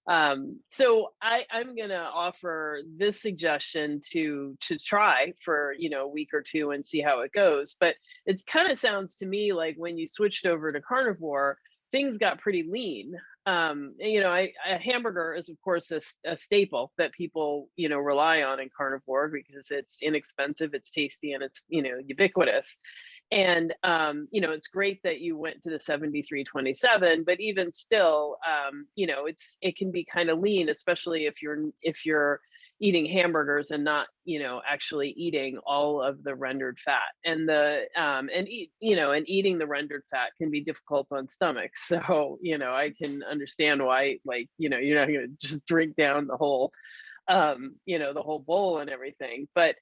So I'm going to offer this suggestion to try for, a week or two and see how it goes. But it kind of sounds to me like when you switched over to carnivore, things got pretty lean. A hamburger is of course a staple that people, rely on in carnivore because it's inexpensive, it's tasty, and it's, ubiquitous. And it's great that you went to the 73-27, but even still, it can be kind of lean, especially if you're eating hamburgers and not, actually eating all of the rendered fat. And and eating the rendered fat can be difficult on stomachs. So, I can understand why, like, you're not gonna just drink down the whole the whole bowl and everything. But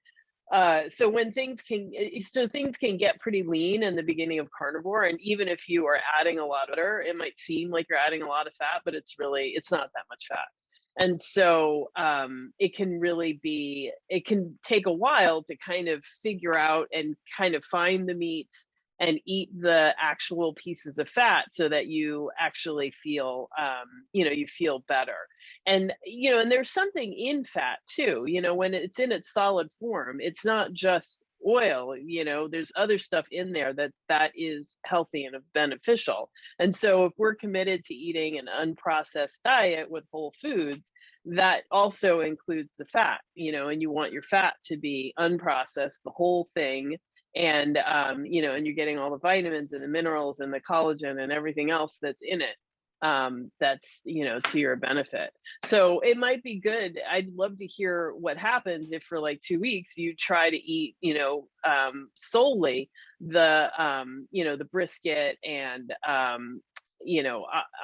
so things can get pretty lean in the beginning of carnivore, and even if you are adding a lot of butter, it might seem like you're adding a lot of fat, but it's not that much fat. And so it can take a while to kind of figure out and kind of find the meats and eat the actual pieces of fat so that you actually feel you feel better. And and there's something in fat too, when it's in its solid form, it's not just oil. There's other stuff in there that is healthy and beneficial. And so if we're committed to eating an unprocessed diet with whole foods, that also includes the fat, and you want your fat to be unprocessed, the whole thing. And and you're getting all the vitamins and the minerals and the collagen and everything else that's in it, that's to your benefit. So it might be good. I'd love to hear what happens if for like 2 weeks you try to eat solely the the brisket and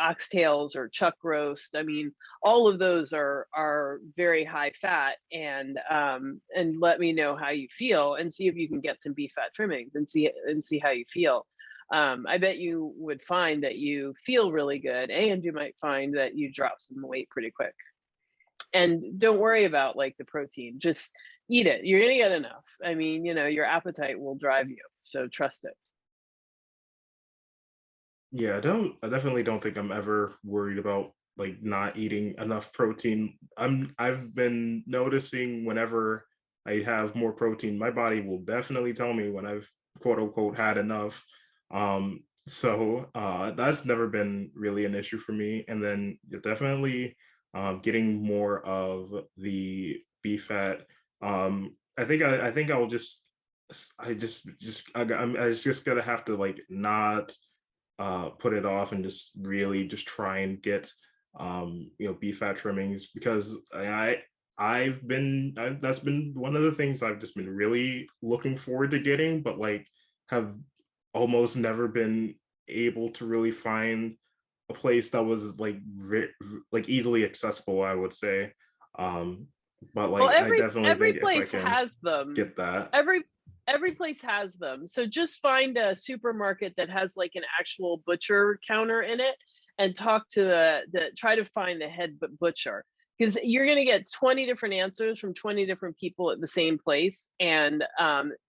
oxtails or chuck roast. I mean, all of those are very high fat, and let me know how you feel and see if you can get some beef fat trimmings and see how you feel. I bet you would find that you feel really good, and you might find that you drop some weight pretty quick. And don't worry about like the protein, just eat it. You're gonna get enough. I mean, your appetite will drive you, so trust it. Yeah, I definitely don't think I'm ever worried about like not eating enough protein. I've been noticing whenever I have more protein, my body will definitely tell me when I've quote unquote had enough. That's never been really an issue for me. And then definitely getting more of the beef fat. I think I'll I just gonna have to like not put it off and just really just try and get beef fat trimmings, because that's been one of the things I've just been really looking forward to getting, but like have almost never been able to really find a place that was like like easily accessible, I would say. But Well, like I definitely every think if I place can has them. get that. Every place has them. So just find a supermarket that has like an actual butcher counter in it and talk to try to find the head butcher, because you're going to get 20 different answers from 20 different people at the same place, and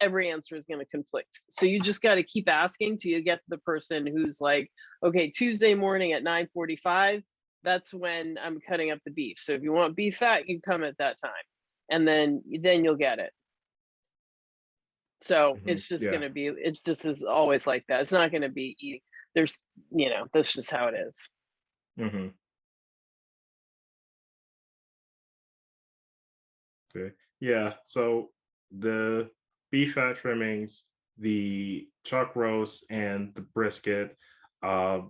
every answer is going to conflict. So you just got to keep asking till you get to the person who's like, okay, Tuesday morning at 9:45, that's when I'm cutting up the beef. So if you want beef fat, you come at that time, and then you'll get it. So it's just Yeah. going to be, it just is always like that. It's not going to be eating. There's, that's just how it is. hmm Okay. Yeah. So the beef fat trimmings, the chuck roast, and the brisket, I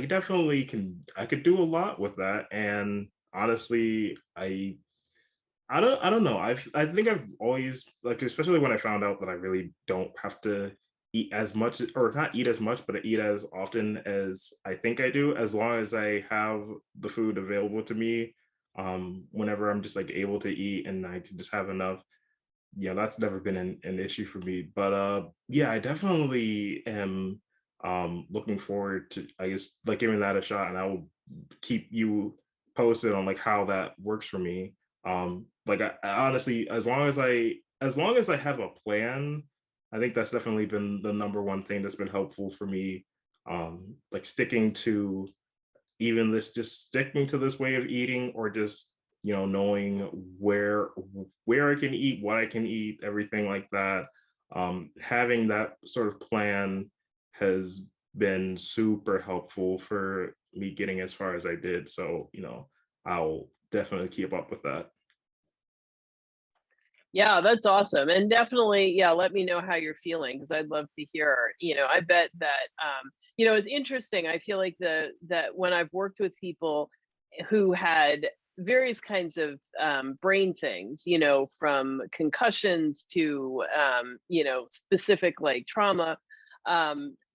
definitely can. I could do a lot with that. And honestly, I don't know. I think I've always like, especially when I found out that I really don't have to eat as much, or not eat as much, but eat as often as I think I do, as long as I have the food available to me. Whenever I'm just like able to eat and I can just have enough. Yeah, that's never been an issue for me. But yeah, I definitely am looking forward to, I guess, like giving that a shot, and I will keep you posted on like how that works for me. Like I honestly, as long as I have a plan, I think that's definitely been the number one thing that's been helpful for me. Like sticking to even this just sticking to this way of eating, or just, knowing where I can eat, what I can eat, everything like that. Having that sort of plan has been super helpful for me getting as far as I did. So, I'll definitely keep up with that. Yeah, that's awesome. And definitely, yeah, let me know how you're feeling because I'd love to hear. I bet that it's interesting. I feel like that when I've worked with people who had various kinds of brain things, from concussions to specific like trauma,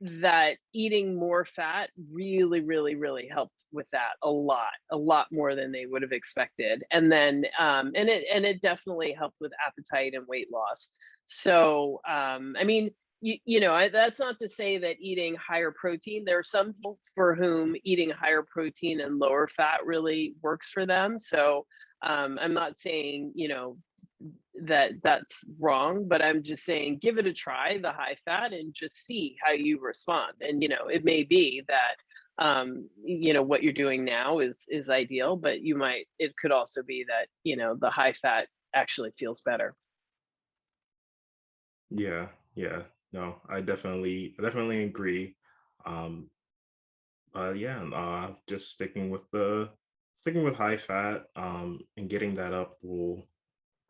that eating more fat really, really, really helped with that a lot more than they would have expected. And then, and it definitely helped with appetite and weight loss. So, I mean, that's not to say that eating higher protein, there are some people for whom eating higher protein and lower fat really works for them. So, I'm not saying, that that's wrong, but I'm just saying give it a try, the high fat, and just see how you respond. And it may be that what you're doing now is ideal, but it could also be that the high fat actually feels better. Yeah, yeah. No, I definitely agree. Um, yeah, just sticking with high fat, and getting that up will.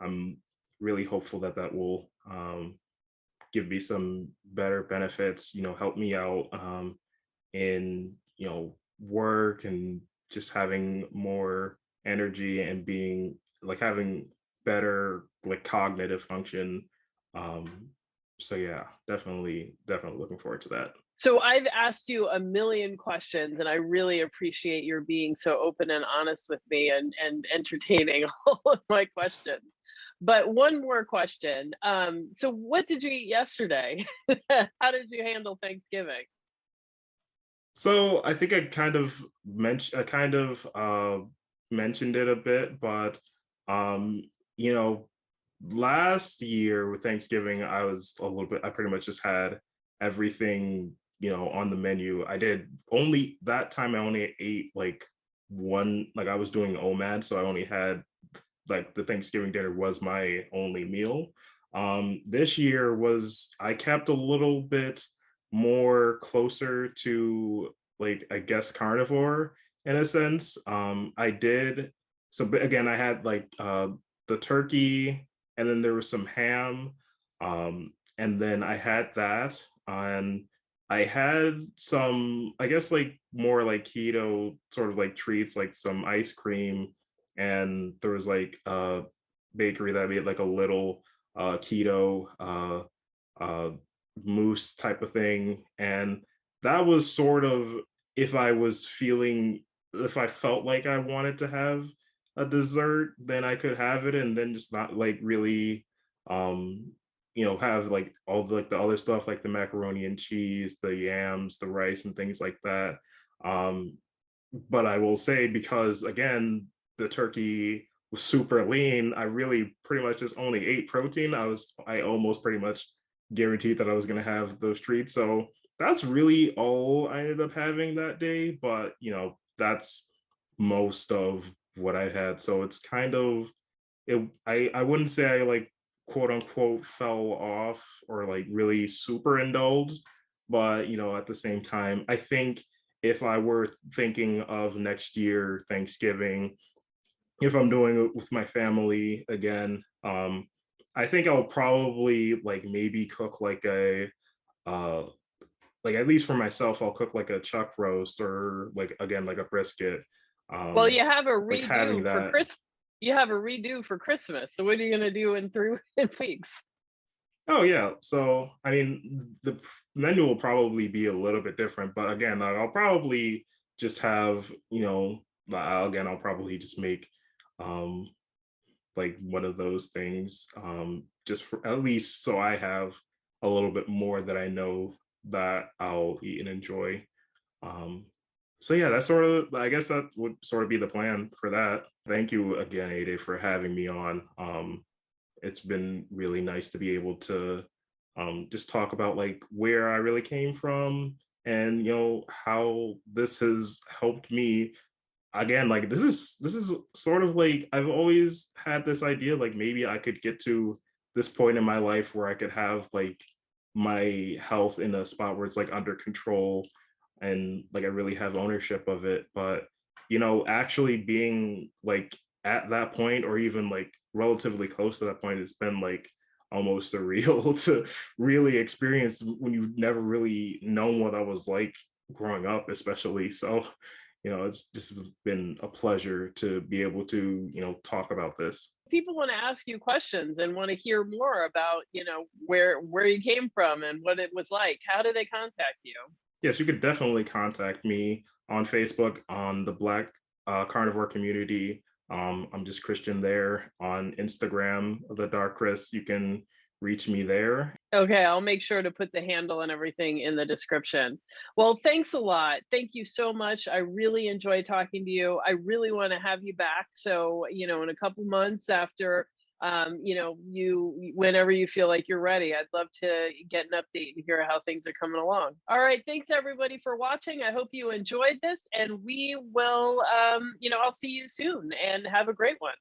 I'm really hopeful that that will give me some better benefits. Help me out in work, and just having more energy, and being like having better like cognitive function. Um, so yeah, definitely looking forward to that. So I've asked you a million questions, and I really appreciate your being so open and honest with me and entertaining all of my questions. But one more question. So what did you eat yesterday? How did you handle Thanksgiving? So I think I kind of mentioned it a bit, but um, you know, last year with Thanksgiving, I pretty much just had everything, on the menu. I did only that time I only ate like one, like I was doing OMAD, so I only had like the Thanksgiving dinner was my only meal. This year was I kept a little bit more closer to, like, I guess, carnivore in a sense. I did so again, I had like the turkey, and then there was some ham, and then I had that, and I had some, I guess, like more like keto sort of like treats, like some ice cream, and there was like a bakery that made like a little keto uh mousse type of thing, and that was sort of, if I was feeling, if I felt like I wanted to have a dessert, then I could have it, and then just not like really um have like all the, like the other stuff, like the macaroni and cheese, the yams, the rice, and things like that. um but I will say, because again, the turkey was super lean, I really pretty much just only ate protein. I almost pretty much guaranteed that I was going to have those treats. So that's really all I ended up having that day. But that's most of what I had. So it's kind of it. I wouldn't say I, like, quote unquote fell off or like really super indulged, but at the same time, I think if I were thinking of next year Thanksgiving, if I'm doing it with my family again, I think I'll probably like maybe cook like a uh like, at least for myself, I'll cook like a chuck roast, or like, again, like a brisket. Well, Um like having that. You have a redo for Christmas. So what are you going to do in 3 weeks? Oh yeah. So I mean, the menu will probably be a little bit different, but again, I'll probably just have, again, I'll probably just make um like one of those things, just for at least, so I have a little bit more that I know that I'll eat and enjoy. Um, so yeah, that's sort of, I guess that would sort of be the plan for that. Thank you again, Ade, for having me on. It's been really nice to be able to just talk about like where I really came from, and how this has helped me. Again, like this is sort of like I've always had this idea, like maybe I could get to this point in my life where I could have like my health in a spot where it's like under control and like I really have ownership of it. But actually being like at that point, or even like relatively close to that point, it's been like almost surreal to really experience when you've never really known what that was like growing up, especially. So it's just been a pleasure to be able to talk about this. People want to ask you questions and want to hear more about, where you came from and what it was like. How do they contact you? Yes, you could definitely contact me on Facebook on the Black Carnivore community. I'm just Kristian there. On Instagram, the Dark Kris, you can reach me there. Okay, I'll make sure to put the handle and everything in the description. Well, thanks a lot. Thank you so much. I really enjoyed talking to you. I really want to have you back. So, in a couple months after, whenever you feel like you're ready, I'd love to get an update and hear how things are coming along. All right. Thanks everybody for watching. I hope you enjoyed this, and we will, I'll see you soon, and have a great one.